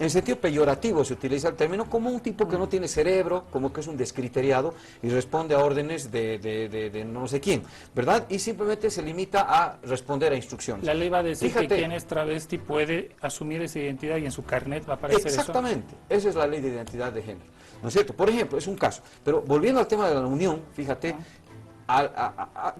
En sentido peyorativo se utiliza el término como un tipo que no tiene cerebro, como que es un descriteriado y responde a órdenes de no sé quién, ¿verdad? Y simplemente se limita a responder a instrucciones. La ley va a decir Fíjate, que quien es travesti puede asumir esa identidad y en su carnet va a aparecer exactamente, esa es la ley de identidad de género, ¿no es cierto? Por ejemplo, es un caso, pero volviendo al tema de la unión, fíjate,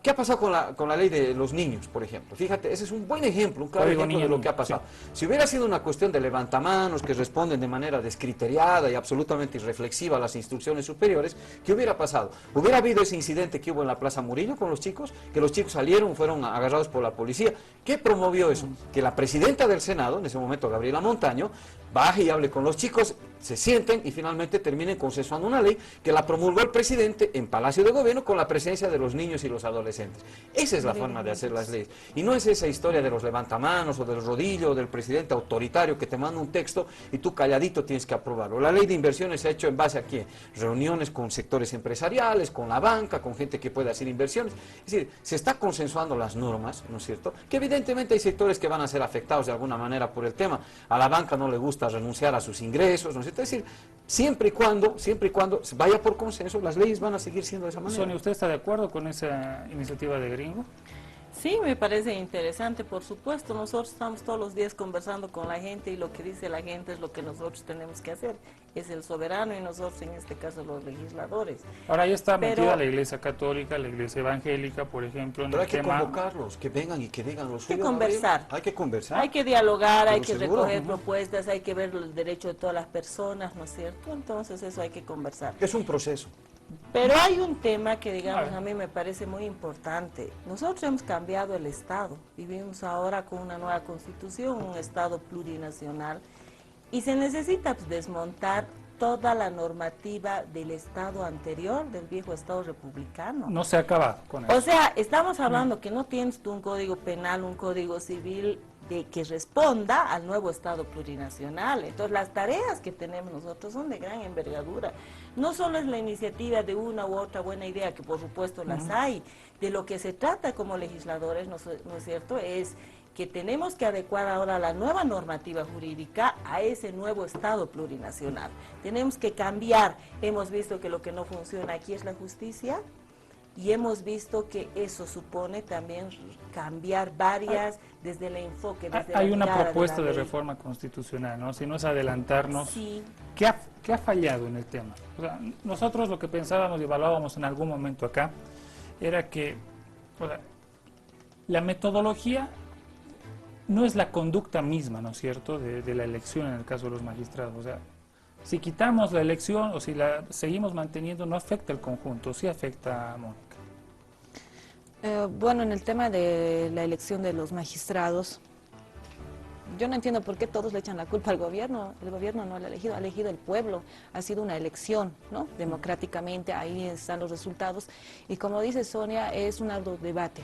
¿qué ha pasado con la ley de los niños, por ejemplo? Fíjate, ese es un buen ejemplo, un claro Código ejemplo de niño lo que ha pasado. Si hubiera sido una cuestión de levantamanos que responden de manera descriteriada y absolutamente irreflexiva a las instrucciones superiores, ¿qué hubiera pasado? ¿Hubiera habido ese incidente que hubo en la Plaza Murillo con los chicos? Que los chicos salieron, fueron agarrados por la policía. ¿Qué promovió eso? Que la presidenta del Senado, en ese momento Gabriela Montaño, baje y hable con los chicos, se sienten y finalmente terminen consensuando una ley que la promulgó el presidente en Palacio de Gobierno con la presencia de los niños y los adolescentes. Esa es la forma de hacer las leyes. Y no es esa historia de los levantamanos o del rodillo o del presidente autoritario que te manda un texto y tú calladito tienes que aprobarlo. La ley de inversiones se ha hecho en base a ¿qué? Reuniones con sectores empresariales, con la banca, con gente que puede hacer inversiones. Es decir, se está consensuando las normas, ¿no es cierto? Que evidentemente hay sectores que van a ser afectados de alguna manera por el tema. A la banca no le gusta renunciar a sus ingresos, ¿no es cierto? Es decir, siempre y cuando vaya por consenso, las leyes van a seguir siendo de esa manera. Sonia, ¿usted está de acuerdo con esa iniciativa de Gringo? Sí, me parece interesante, por supuesto. Nosotros estamos todos los días conversando con la gente y lo que dice la gente es lo que nosotros tenemos que hacer. Es el soberano y nosotros, en este caso, los legisladores. Ahora ya está Pero- metida la Iglesia Católica, la Iglesia Evangélica, por ejemplo, en Pero el hay que tema... convocarlos, que vengan y que digan los Hay que conversar. Hay que conversar. Hay que dialogar, hay Pero que seguro, recoger ¿no? propuestas, hay que ver el derecho de todas las personas, ¿no es cierto? Entonces eso hay que conversar. Es un proceso. Pero hay un tema que, digamos, A ver. a mí me parece muy importante. Nosotros hemos cambiado el Estado. Vivimos ahora con una nueva constitución, un Estado plurinacional. Y se necesita pues, desmontar toda la normativa del Estado anterior, del viejo Estado republicano. No se acaba con eso. O sea, estamos hablando que no tienes tú un código penal, un código civil que responda al nuevo Estado plurinacional. Entonces, las tareas que tenemos nosotros son de gran envergadura. No solo es la iniciativa de una u otra buena idea, que por supuesto las hay. De lo que se trata como legisladores, ¿no es cierto?, es que tenemos que adecuar ahora la nueva normativa jurídica a ese nuevo Estado plurinacional. Tenemos que cambiar. Hemos visto que lo que no funciona aquí es la justicia, y hemos visto que eso supone también cambiar varias desde el enfoque, desde la Hay una mirada propuesta la de ley. reforma constitucional, ¿no? Si no es adelantarnos, Sí, ¿qué ha fallado en el tema? O sea, nosotros lo que pensábamos y evaluábamos en algún momento acá era que o sea, la metodología no es la conducta misma, ¿no es cierto?, de la elección en el caso de los magistrados. O sea, si quitamos la elección o si la seguimos manteniendo, no afecta el conjunto, sí afecta a Mónica. Bueno, en el tema de la elección de los magistrados, yo no entiendo por qué todos le echan la culpa al gobierno. El gobierno no lo ha elegido el pueblo. Ha sido una elección, ¿no? Democráticamente, ahí están los resultados. Y como dice Sonia, es un arduo debate,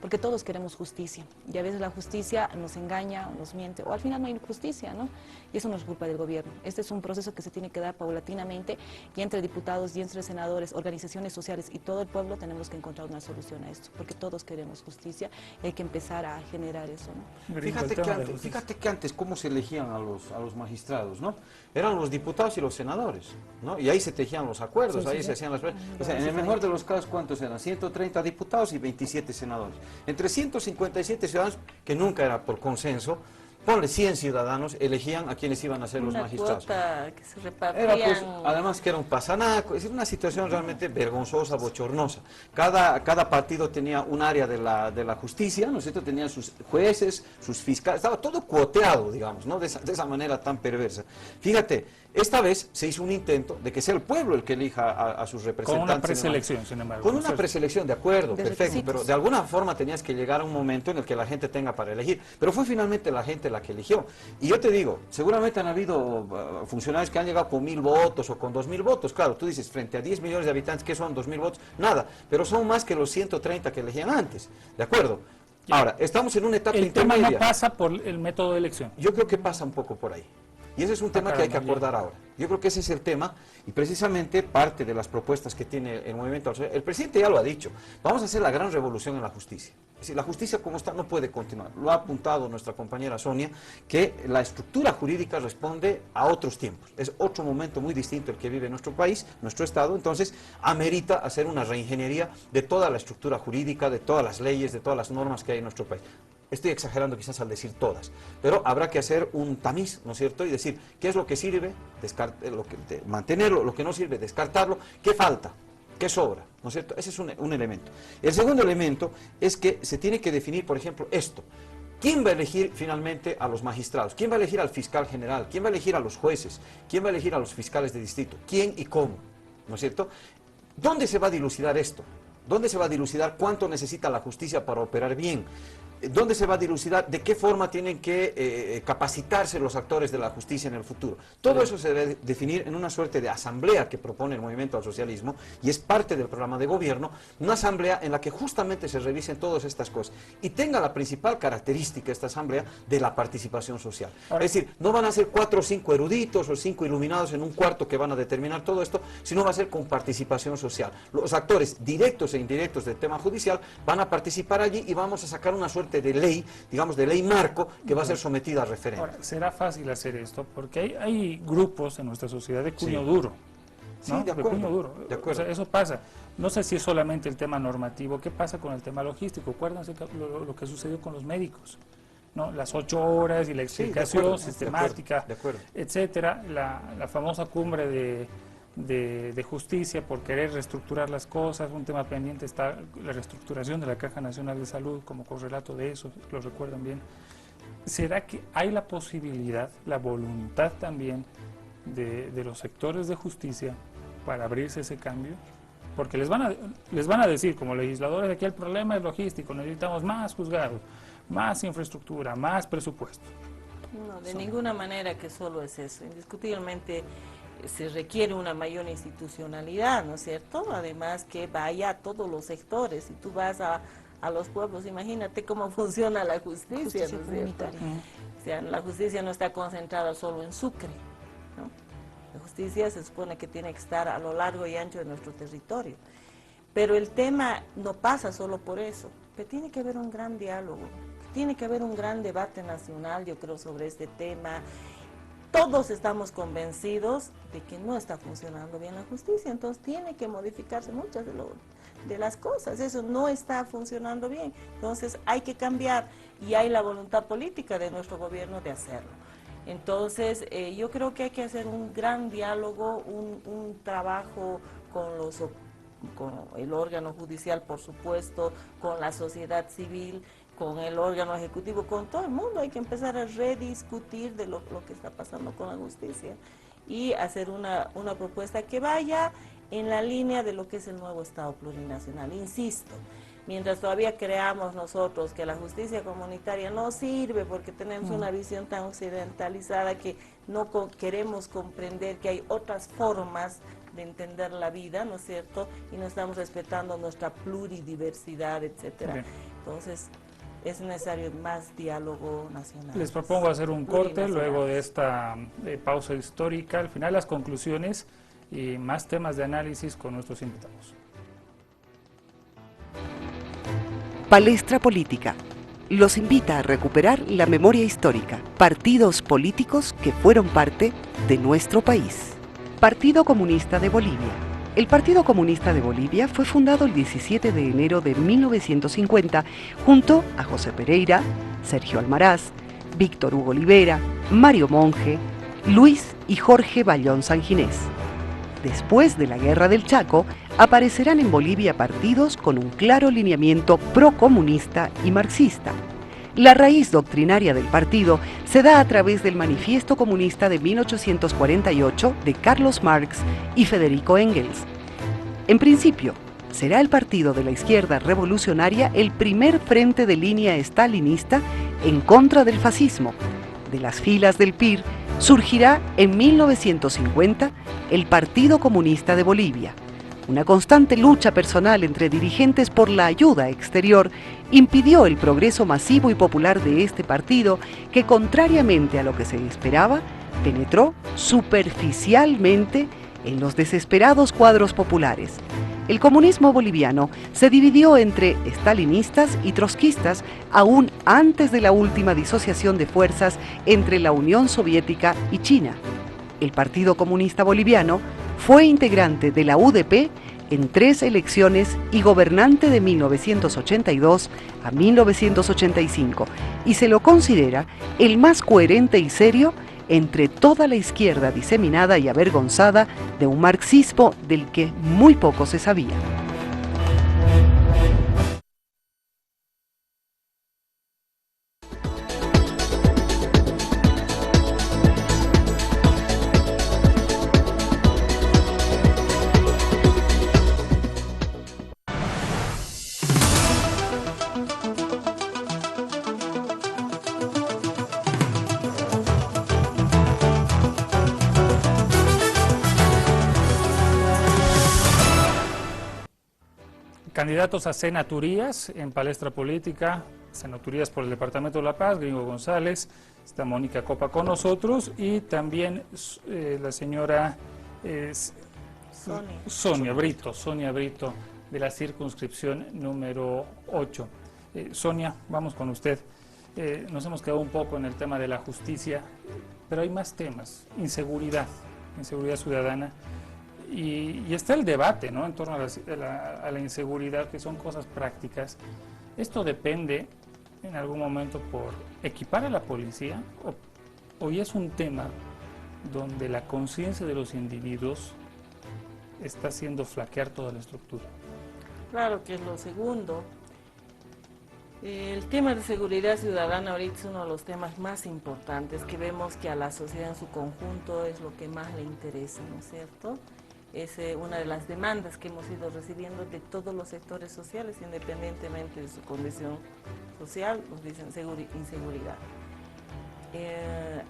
porque todos queremos justicia. Y a veces la justicia nos engaña, nos miente, o al final no hay justicia, ¿no? Y eso no es culpa del gobierno. Este es un proceso que se tiene que dar paulatinamente, y entre diputados y entre senadores, organizaciones sociales y todo el pueblo tenemos que encontrar una solución a esto, porque todos queremos justicia y hay que empezar a generar eso, ¿no? Gringo, el tema de la justicia. Fíjate que antes cómo se elegían a los magistrados, ¿no? Eran los diputados y los senadores, ¿no? Y ahí se tejían los acuerdos, Sí, ahí sí, se sí. hacían las... O sea, en el mejor de los casos, ¿cuántos eran? 130 diputados y 27 senadores. Entre 157 ciudadanos, que nunca era por consenso, ponle 100 ciudadanos, elegían a quienes iban a ser los una magistrados. cuota que se repartían. Era pues, además que era un pasanaco, es decir, una situación realmente vergonzosa, bochornosa. Cada partido tenía un área de la justicia, ¿no es cierto? Tenían sus jueces, sus fiscales, estaba todo cuoteado, digamos, ¿no? De esa manera tan perversa. Fíjate, esta vez se hizo un intento de que sea el pueblo el que elija a sus representantes. Con una preselección, sin embargo. Con ¿no es una cierto? preselección, de acuerdo, De perfecto, requisitos. pero de alguna forma tenías que llegar a un momento en el que la gente tenga para elegir. Pero fue finalmente la gente la que eligió. Y yo te digo, seguramente han habido funcionarios que han llegado con 1000 votos o con 2000 votos. Claro, tú dices, frente a 10 millones de habitantes, ¿qué son 2000 votos? Nada, pero son más que los 130 que elegían antes, ¿de acuerdo? Ahora, estamos en una etapa El tema intermedia. no pasa por el método de elección. Yo creo que pasa un poco por ahí. Y ese es un tema que hay que caramba, acordar ahora. Yo creo que ese es el tema y precisamente parte de las propuestas que tiene el movimiento. El presidente ya lo ha dicho, vamos a hacer la gran revolución en la justicia. Es decir, la justicia como está no puede continuar. Lo ha apuntado nuestra compañera Sonia, que la estructura jurídica responde a otros tiempos. Es otro momento muy distinto el que vive nuestro país, nuestro Estado, entonces amerita hacer una reingeniería de toda la estructura jurídica, de todas las leyes, de todas las normas que hay en nuestro país. Estoy exagerando quizás al decir todas, pero habrá que hacer un tamiz, ¿no es cierto? Y decir qué es lo que sirve, mantenerlo, lo que no sirve, descartarlo, qué falta, qué sobra, ¿no es cierto? Ese es un elemento. El segundo elemento es que se tiene que definir, por ejemplo, esto. ¿Quién va a elegir finalmente a los magistrados? ¿Quién va a elegir al fiscal general? ¿Quién va a elegir a los jueces? ¿Quién va a elegir a los fiscales de distrito? ¿Quién y cómo? ¿No es cierto? ¿Dónde se va a dilucidar esto? ¿Dónde se va a dilucidar cuánto necesita la justicia para operar bien? ¿Dónde se va a dilucidar de qué forma tienen que capacitarse los actores de la justicia en el futuro? Todo eso se debe definir en una suerte de asamblea que propone el Movimiento al Socialismo y es parte del programa de gobierno, una asamblea en la que justamente se revisen todas estas cosas y tenga la principal característica esta asamblea de la participación social. Es decir, no van a ser 4 o 5 eruditos o 5 iluminados en un cuarto que van a determinar todo esto, sino va a ser con participación social. Los actores directos e indirectos del tema judicial van a participar allí y vamos a sacar una suerte de ley, digamos de ley marco, que va a ser sometida a referéndum. Ahora, será fácil hacer esto porque hay grupos en nuestra sociedad de cuño duro, ¿no? Sí, de acuerdo, cuño duro. de acuerdo. O sea, eso pasa. No sé si es solamente el tema normativo, ¿qué pasa con el tema logístico? Acuérdense lo que sucedió con los médicos, ¿no? Las 8 horas y la explicación acuerdo, sistemática, de acuerdo. etcétera. La famosa cumbre de justicia por querer reestructurar las cosas, un tema pendiente está la reestructuración de la Caja Nacional de Salud como correlato de eso, lo recuerdan bien. ¿Será que hay la posibilidad, la voluntad también de los sectores de justicia para abrirse ese cambio? Porque les van a decir como legisladores, aquí el problema es logístico, necesitamos más juzgados, más infraestructura, más presupuesto. No, de ninguna manera que solo es eso. Indiscutiblemente se requiere una mayor institucionalidad, ¿no es cierto? Además que vaya a todos los sectores. Si tú vas a los pueblos, imagínate cómo funciona la justicia, ¿no es cierto? O sea, la justicia no está concentrada solo en Sucre, ¿no? La justicia se supone que tiene que estar a lo largo y ancho de nuestro territorio. Pero el tema no pasa solo por eso, que tiene que haber un gran diálogo, tiene que haber un gran debate nacional, yo creo, sobre este tema. Todos estamos convencidos de que no está funcionando bien la justicia, entonces tiene que modificarse muchas de las cosas, eso no está funcionando bien, entonces hay que cambiar y hay la voluntad política de nuestro gobierno de hacerlo. Entonces yo creo que hay que hacer un gran diálogo, un trabajo con el órgano judicial, por supuesto, con la sociedad civil, con el órgano ejecutivo, con todo el mundo. Hay que empezar a rediscutir de lo que está pasando con la justicia y hacer una propuesta que vaya en la línea de lo que es el nuevo Estado plurinacional. Insisto, mientras todavía creamos nosotros que la justicia comunitaria no sirve porque tenemos una visión tan occidentalizada que no queremos comprender que hay otras formas de entender la vida, ¿no es cierto? Y no estamos respetando nuestra pluridiversidad, etcétera. Entonces, es necesario más diálogo nacional. Les propongo hacer un corte luego de esta pausa histórica. Al final las conclusiones y más temas de análisis con nuestros invitados. Palestra Política. Los invita a recuperar la memoria histórica. Partidos políticos que fueron parte de nuestro país. Partido Comunista de Bolivia. El Partido Comunista de Bolivia fue fundado el 17 de enero de 1950 junto a José Pereira, Sergio Almaraz, Víctor Hugo Olivera, Mario Monge, Luis y Jorge Bayón Sanginés. Después de la Guerra del Chaco, aparecerán en Bolivia partidos con un claro lineamiento procomunista y marxista. La raíz doctrinaria del partido se da a través del Manifiesto Comunista de 1848 de Carlos Marx y Federico Engels. En principio, será el partido de la izquierda revolucionaria el primer frente de línea estalinista en contra del fascismo. De las filas del PIR surgirá en 1950 el Partido Comunista de Bolivia. Una constante lucha personal entre dirigentes por la ayuda exterior impidió el progreso masivo y popular de este partido que, contrariamente a lo que se esperaba, penetró superficialmente en los desesperados cuadros populares. El comunismo boliviano se dividió entre estalinistas y trotskistas aún antes de la última disociación de fuerzas entre la Unión Soviética y China. El Partido Comunista Boliviano fue integrante de la UDP en 3 elecciones y gobernante de 1982 a 1985, y se lo considera el más coherente y serio entre toda la izquierda diseminada y avergonzada de un marxismo del que muy poco se sabía. Candidatos a senaturías en palestra política, senaturías por el Departamento de La Paz, Gringo González, está Mónica Copa con nosotros y también la señora Sonia Brito, de la circunscripción número 8. Sonia, vamos con usted. Nos hemos quedado un poco en el tema de la justicia, pero hay más temas, inseguridad ciudadana. Y está el debate, ¿no?, en torno a la inseguridad, que son cosas prácticas. Esto depende en algún momento por equipar a la policía o ya es un tema donde la conciencia de los individuos está haciendo flaquear toda la estructura. Claro que es lo segundo. El tema de seguridad ciudadana ahorita es uno de los temas más importantes, que vemos que a la sociedad en su conjunto es lo que más le interesa, ¿no es cierto? Es una de las demandas que hemos ido recibiendo de todos los sectores sociales, independientemente de su condición social, nos dicen inseguridad.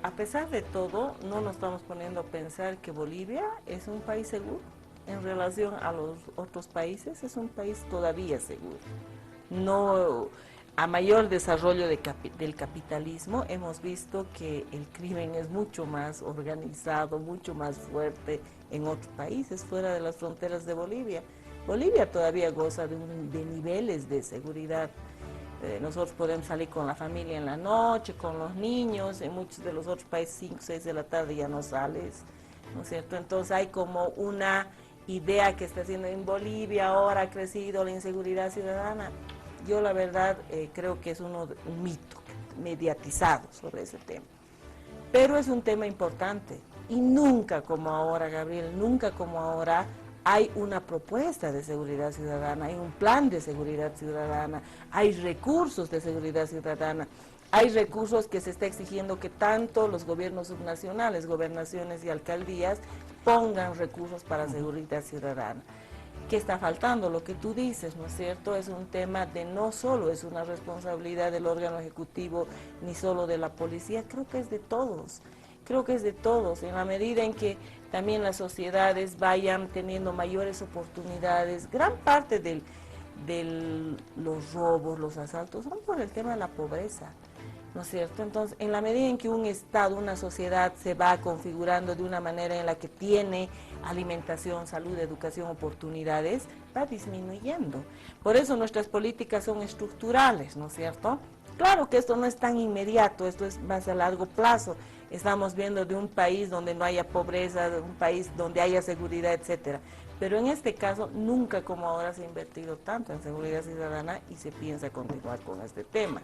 A pesar de todo, no nos estamos poniendo a pensar que Bolivia es un país seguro. En relación a los otros países, es un país todavía seguro. No, a mayor desarrollo del capitalismo, hemos visto que el crimen es mucho más organizado, mucho más fuerte en otros países, fuera de las fronteras de Bolivia. Bolivia todavía goza de niveles de seguridad. Nosotros podemos salir con la familia en la noche, con los niños. En muchos de los otros países, 5 o 6 de la tarde ya no sales, ¿no es cierto? Entonces hay como una idea que está haciendo en Bolivia, ahora ha crecido la inseguridad ciudadana. Yo la verdad creo que es un mito mediatizado sobre ese tema. Pero es un tema importante y nunca como ahora, Gabriel, nunca como ahora hay una propuesta de seguridad ciudadana, hay un plan de seguridad ciudadana, hay recursos de seguridad ciudadana, hay recursos que se está exigiendo que tanto los gobiernos subnacionales, gobernaciones y alcaldías pongan recursos para seguridad ciudadana. ¿Qué está faltando? Lo que tú dices, ¿no es cierto? Es un tema de no solo es una responsabilidad del órgano ejecutivo, ni solo de la policía, creo que es de todos. Creo que es de todos, en la medida en que también las sociedades vayan teniendo mayores oportunidades. Gran parte de los robos, los asaltos, son por el tema de la pobreza, ¿no es cierto? Entonces, en la medida en que un Estado, una sociedad se va configurando de una manera en la que tiene alimentación, salud, educación, oportunidades, va disminuyendo. Por eso nuestras políticas son estructurales, ¿no es cierto? Claro que esto no es tan inmediato, esto es más a largo plazo. Estamos viendo de un país donde no haya pobreza, de un país donde haya seguridad, etcétera. Pero en este caso, nunca como ahora se ha invertido tanto en seguridad ciudadana y se piensa continuar con este tema.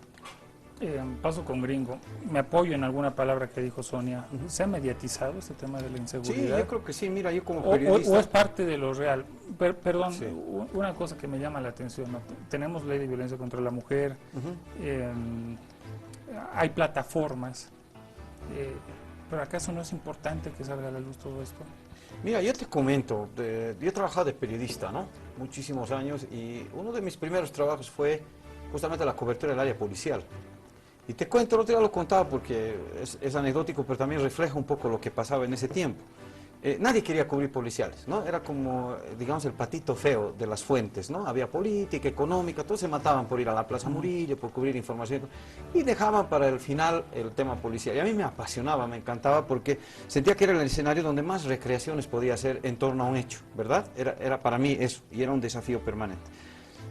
Paso con Gringo. Me apoyo en alguna palabra que dijo Sonia. ¿Se ha mediatizado este tema de la inseguridad? Sí, yo creo que sí. Mira, yo como periodista... ¿O es parte de lo real? Perdón, sí. Una cosa que me llama la atención, ¿no? Tenemos ley de violencia contra la mujer, hay plataformas, pero ¿acaso no es importante que salga a la luz todo esto? Mira, yo te comento, yo he trabajado de periodista, ¿no? Muchísimos años, y uno de mis primeros trabajos fue justamente la cobertura del área policial. Y te cuento, el otro día lo contaba porque es anecdótico, pero también refleja un poco lo que pasaba en ese tiempo. nadie quería cubrir policiales, ¿no? Era como, digamos, el patito feo de las fuentes, ¿no? Había política, económica, todos se mataban por ir a la Plaza Murillo, por cubrir información, y dejaban para el final el tema policial. Y a mí me apasionaba, me encantaba, porque sentía que era el escenario donde más recreaciones podía hacer en torno a un hecho, ¿verdad? Era para mí eso, y era un desafío permanente.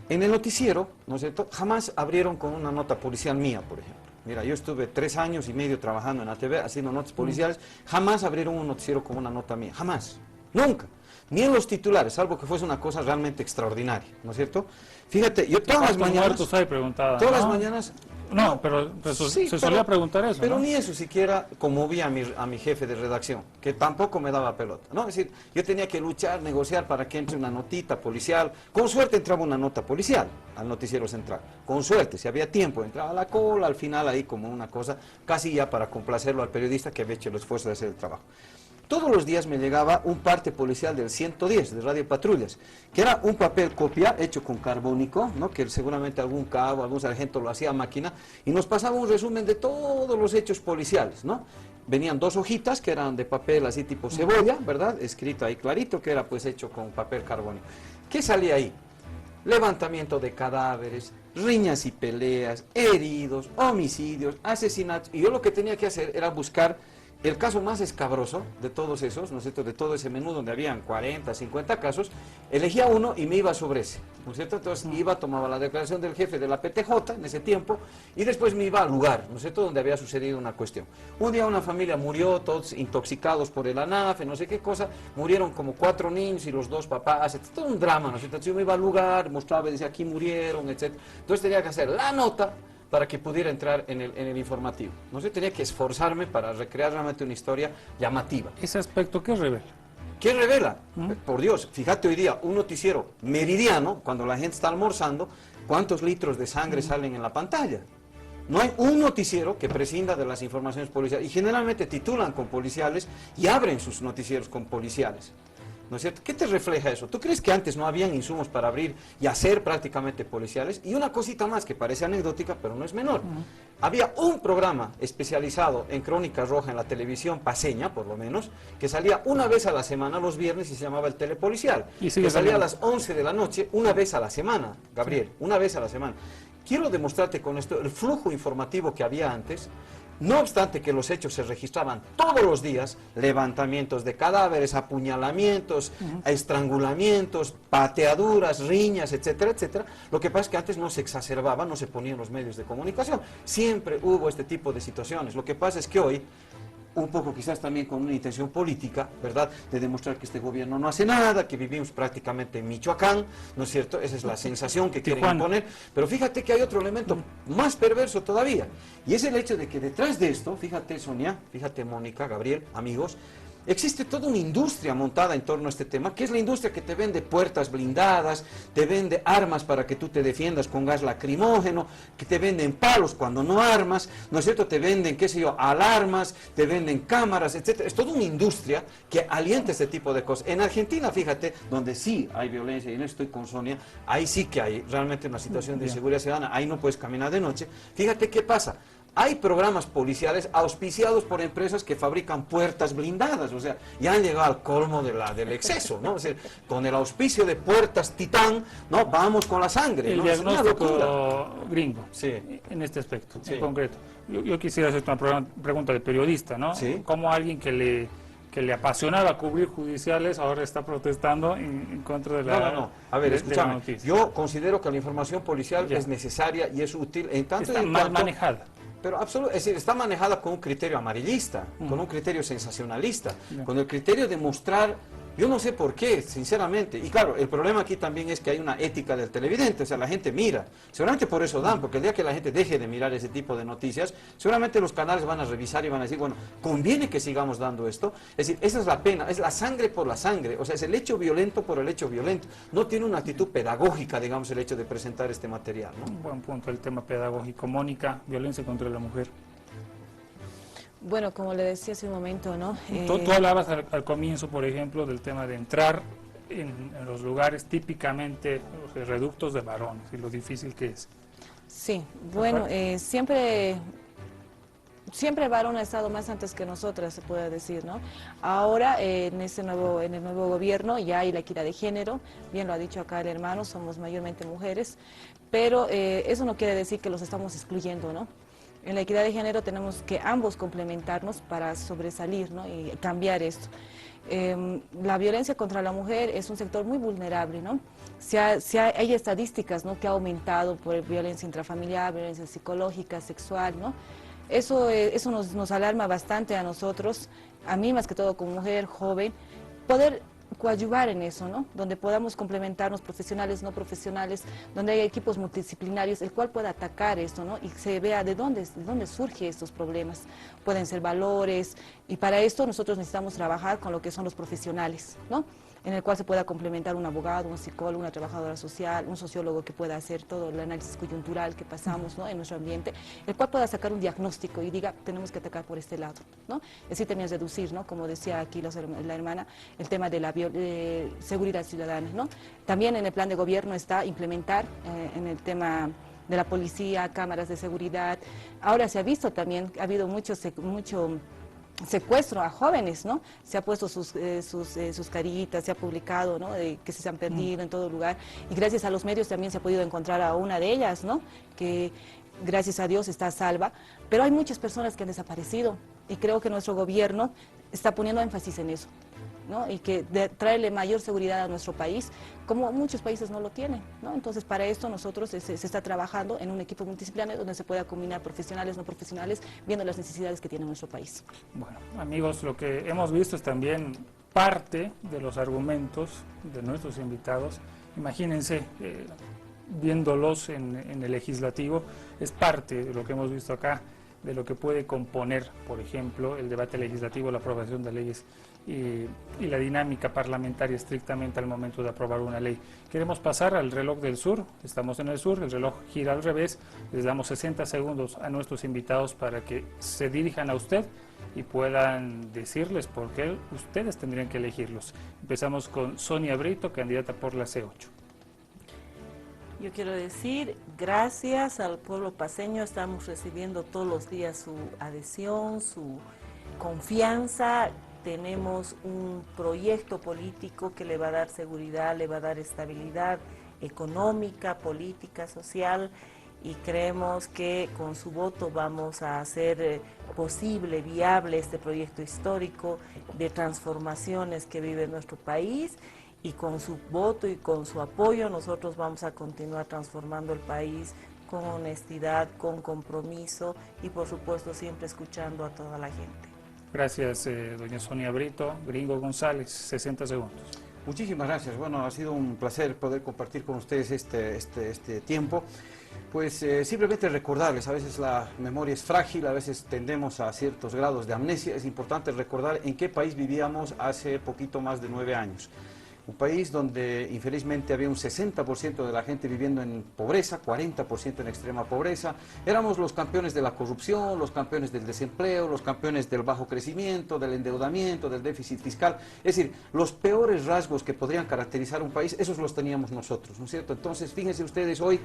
En el noticiero, ¿no es cierto?, jamás abrieron con una nota policial mía, por ejemplo. Mira, yo estuve 3 años y medio trabajando en ATV, haciendo notas policiales, jamás abrieron un noticiero con una nota mía, jamás, nunca. Ni en los titulares, salvo que fuese una cosa realmente extraordinaria, ¿no es cierto? Fíjate, yo todas las mañanas... muertos hay preguntada, todas ¿no? las mañanas... No, pero Sí, se solía preguntar eso, pero ¿no? ni eso siquiera conmovía a mi jefe de redacción, que tampoco me daba pelota, ¿no? Es decir, yo tenía que luchar, negociar para que entre una notita policial. Con suerte entraba una nota policial al noticiero central. Con suerte, si había tiempo, entraba a la cola, al final ahí como una cosa, casi ya para complacerlo al periodista que había hecho el esfuerzo de hacer el trabajo. Todos los días me llegaba un parte policial del 110, de Radio Patrullas, que era un papel copia hecho con carbónico, ¿no? Que seguramente algún cabo, algún sargento lo hacía a máquina, y nos pasaba un resumen de todos los hechos policiales, ¿no? Venían 2 hojitas que eran de papel así tipo cebolla, ¿verdad? Escrito ahí clarito, que era pues hecho con papel carbónico. ¿Qué salía ahí? Levantamiento de cadáveres, riñas y peleas, heridos, homicidios, asesinatos, y yo lo que tenía que hacer era buscar el caso más escabroso de todos esos, ¿no es cierto?, de todo ese menú donde habían 40, 50 casos, elegía uno y me iba sobre ese, ¿no es cierto? Entonces iba, tomaba la declaración del jefe de la PTJ en ese tiempo y después me iba al lugar, ¿no es cierto?, donde había sucedido una cuestión. Un día una familia murió, todos intoxicados por el anafe, no sé qué cosa, murieron como 4 niños y los 2 papás, todo un drama, ¿no es cierto? Entonces yo me iba al lugar, mostraba y decía aquí murieron, etc. Entonces tenía que hacer la nota para que pudiera entrar en el informativo. No sé, tenía que esforzarme para recrear realmente una historia llamativa. Ese aspecto, ¿qué revela? ¿Qué revela? Por Dios, fíjate hoy día, un noticiero meridiano, cuando la gente está almorzando, ¿cuántos litros de sangre salen en la pantalla? No hay un noticiero que prescinda de las informaciones policiales, y generalmente titulan con policiales y abren sus noticieros con policiales. ¿No es cierto? ¿Qué te refleja eso? ¿Tú crees que antes no habían insumos para abrir y hacer prácticamente policiales? Y una cosita más que parece anecdótica, pero no es menor. Había un programa especializado en Crónica Roja en la televisión paseña, por lo menos, que salía una vez a la semana los viernes y se llamaba el Telepolicial. Y sigue que salía a saliendo. las 11 de la noche, una vez a la semana, Gabriel, una vez a la semana. Quiero demostrarte con esto el flujo informativo que había antes. No obstante que los hechos se registraban todos los días, levantamientos de cadáveres, apuñalamientos, estrangulamientos, pateaduras, riñas, etcétera, etcétera, lo que pasa es que antes no se exacerbaba, no se ponían los medios de comunicación. Siempre hubo este tipo de situaciones. Lo que pasa es que hoy, un poco quizás también con una intención política, ¿verdad?, de demostrar que este gobierno no hace nada, que vivimos prácticamente en Michoacán, ¿no es cierto? Esa es la sensación que quieren Tijuana. imponer. Pero fíjate que hay otro elemento más perverso todavía, y es el hecho de que detrás de esto, fíjate Sonia, fíjate Mónica, Gabriel, amigos, existe toda una industria montada en torno a este tema, que es la industria que te vende puertas blindadas, te vende armas para que tú te defiendas con gas lacrimógeno, que te venden palos cuando no armas, ¿no es cierto? Te venden, qué sé yo, alarmas, te venden cámaras, etcétera. Es toda una industria que alienta este tipo de cosas. En Argentina, fíjate, donde sí hay violencia, y no estoy con Sonia, ahí sí que hay realmente una situación de inseguridad ciudadana, ahí no puedes caminar de noche. Fíjate qué pasa. Hay programas policiales auspiciados por empresas que fabrican puertas blindadas, o sea, ya han llegado al colmo del exceso, ¿no? O sea, con el auspicio de puertas Titán, ¿no? Vamos con la sangre, El ¿no? Es una locura. diagnóstico gringo, Sí. en este aspecto, Sí. en concreto. Yo quisiera hacer una pregunta de periodista, ¿no? Sí. ¿Cómo alguien que le apasionaba cubrir judiciales ahora está protestando en contra de la... No. A ver, de la escúchame. noticia? Yo considero que la información policial Ya. es necesaria y es útil en tanto Está y en mal cuanto... manejada. Pero absolutamente, es decir, está manejada con un criterio amarillista, con un criterio sensacionalista, Ya. con el criterio de mostrar, yo no sé por qué, sinceramente, y claro, el problema aquí también es que hay una ética del televidente, o sea, la gente mira, seguramente por eso dan, porque el día que la gente deje de mirar ese tipo de noticias, seguramente los canales van a revisar y van a decir, bueno, conviene que sigamos dando esto, es decir, esa es la pena, es la sangre por la sangre, o sea, es el hecho violento por el hecho violento, no tiene una actitud pedagógica, digamos, el hecho de presentar este material, ¿no? Un buen punto el tema pedagógico. Mónica, violencia contra la mujer. Bueno, como le decía hace un momento, ¿no? Tú hablabas al comienzo, por ejemplo, del tema de entrar en los lugares típicamente los reductos de varones y lo difícil que es. Sí, bueno, siempre siempre el varón ha estado más antes que nosotras, se puede decir, ¿no? Ahora, en el nuevo gobierno ya hay la equidad de género, bien lo ha dicho acá el hermano, somos mayormente mujeres, pero eso no quiere decir que los estamos excluyendo, ¿no? En la equidad de género tenemos que ambos complementarnos para sobresalir, ¿no? Y cambiar esto. La violencia contra la mujer es un sector muy vulnerable, ¿no? Hay estadísticas, ¿no?, que ha aumentado por violencia intrafamiliar, violencia psicológica, sexual, ¿no? Eso nos alarma bastante a nosotros, a mí más que todo como mujer joven, poder coadyuvar en eso, ¿no? Donde podamos complementarnos profesionales, no profesionales, donde hay equipos multidisciplinarios, el cual pueda atacar esto, ¿no? Y se vea de dónde surgen estos problemas. Pueden ser valores, y para esto nosotros necesitamos trabajar con lo que son los profesionales, ¿no? En el cual se pueda complementar un abogado, un psicólogo, una trabajadora social, un sociólogo que pueda hacer todo el análisis coyuntural que pasamos, ¿no?, en nuestro ambiente, el cual pueda sacar un diagnóstico y diga, tenemos que atacar por este lado, ¿no? Y así también reducir, ¿no?, como decía aquí la hermana, el tema de la seguridad ciudadana, ¿no? También en el plan de gobierno está implementar en el tema de la policía, cámaras de seguridad. Ahora se ha visto también, ha habido mucho secuestro a jóvenes, ¿no? Se ha puesto sus caritas, se ha publicado, ¿no?, de que se han perdido en todo lugar, y gracias a los medios también se ha podido encontrar a una de ellas, ¿no?, que gracias a Dios está salva, pero hay muchas personas que han desaparecido, y creo que nuestro gobierno está poniendo énfasis en eso, ¿no?, y que traerle mayor seguridad a nuestro país, como muchos países no lo tienen, ¿no? Entonces, para esto nosotros se está trabajando en un equipo multidisciplinario donde se pueda combinar profesionales, no profesionales, viendo las necesidades que tiene nuestro país. Bueno, amigos, lo que hemos visto es también parte de los argumentos de nuestros invitados. Imagínense, viéndolos en el legislativo, es parte de lo que hemos visto acá, de lo que puede componer, por ejemplo, el debate legislativo, la aprobación de leyes y la dinámica parlamentaria estrictamente al momento de aprobar una ley. Queremos pasar al reloj del sur, estamos en el sur, el reloj gira al revés, les damos 60 segundos a nuestros invitados para que se dirijan a usted y puedan decirles por qué ustedes tendrían que elegirlos. Empezamos con Sonia Brito, candidata por la C8. Yo quiero decir, gracias al pueblo paceño, estamos recibiendo todos los días su adhesión, su confianza. Tenemos un proyecto político que le va a dar seguridad, le va a dar estabilidad económica, política, social, y creemos que con su voto vamos a hacer posible, viable este proyecto histórico de transformaciones que vive nuestro país. Y con su voto y con su apoyo nosotros vamos a continuar transformando el país con honestidad, con compromiso y por supuesto siempre escuchando a toda la gente. Gracias, doña Sonia Brito. Gringo González, 60 segundos. Muchísimas gracias. Bueno, ha sido un placer poder compartir con ustedes este tiempo. Pues simplemente recordarles, a veces la memoria es frágil, a veces tendemos a ciertos grados de amnesia. Es importante recordar en qué país vivíamos hace poquito más de 9 años. Un país donde infelizmente había un 60% de la gente viviendo en pobreza, 40% en extrema pobreza. Éramos los campeones de la corrupción, los campeones del desempleo, los campeones del bajo crecimiento, del endeudamiento, del déficit fiscal. Es decir, los peores rasgos que podrían caracterizar un país, esos los teníamos nosotros, ¿no es cierto? Entonces, fíjense ustedes, hoy,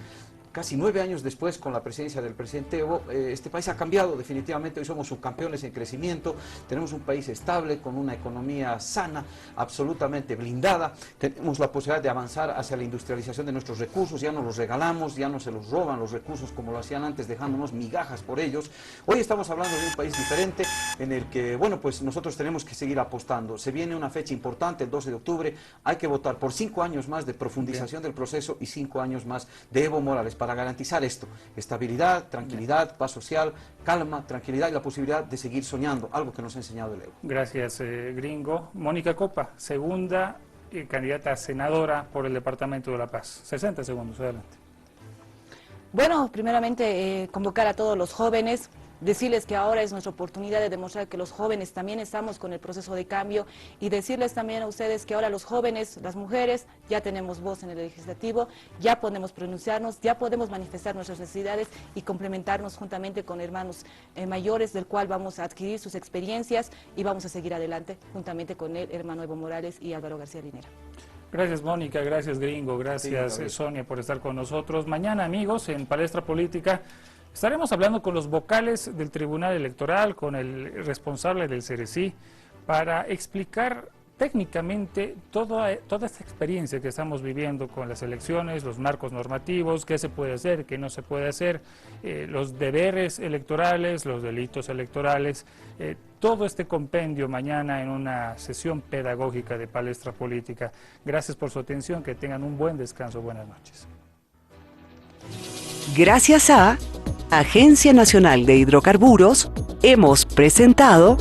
casi 9 años después, con la presidencia del presidente Evo, este país ha cambiado definitivamente. Hoy somos subcampeones en crecimiento, tenemos un país estable, con una economía sana, absolutamente blindada. Tenemos la posibilidad de avanzar hacia la industrialización de nuestros recursos, ya no los regalamos, ya no se los roban los recursos como lo hacían antes, dejándonos migajas por ellos. Hoy estamos hablando de un país diferente en el que, bueno, pues nosotros tenemos que seguir apostando. Se viene una fecha importante, el 12 de octubre, hay que votar por 5 años más de profundización del proceso y 5 años más de Evo Morales para garantizar esto: estabilidad, tranquilidad, paz social, calma, tranquilidad y la posibilidad de seguir soñando, algo que nos ha enseñado el Evo. Gracias, Gringo. Mónica Copa, segunda candidata a senadora por el Departamento de La Paz. 60 segundos, adelante. Bueno, primeramente convocar a todos los jóvenes, decirles que ahora es nuestra oportunidad de demostrar que los jóvenes también estamos con el proceso de cambio, y decirles también a ustedes que ahora los jóvenes, las mujeres, ya tenemos voz en el legislativo, ya podemos pronunciarnos, ya podemos manifestar nuestras necesidades y complementarnos juntamente con hermanos mayores, del cual vamos a adquirir sus experiencias y vamos a seguir adelante juntamente con el hermano Evo Morales y Álvaro García Linera. Gracias, Mónica, gracias, Gringo, gracias, Sí, Sonia, por estar con nosotros. Mañana, amigos, en Palestra Política Estaremos hablando con los vocales del Tribunal Electoral, con el responsable del CERECI, para explicar técnicamente toda esta experiencia que estamos viviendo con las elecciones, los marcos normativos, qué se puede hacer, qué no se puede hacer, los deberes electorales, los delitos electorales, todo este compendio mañana en una sesión pedagógica de Palestra Política. Gracias por su atención, que tengan un buen descanso, buenas noches. Gracias a Agencia Nacional de Hidrocarburos, hemos presentado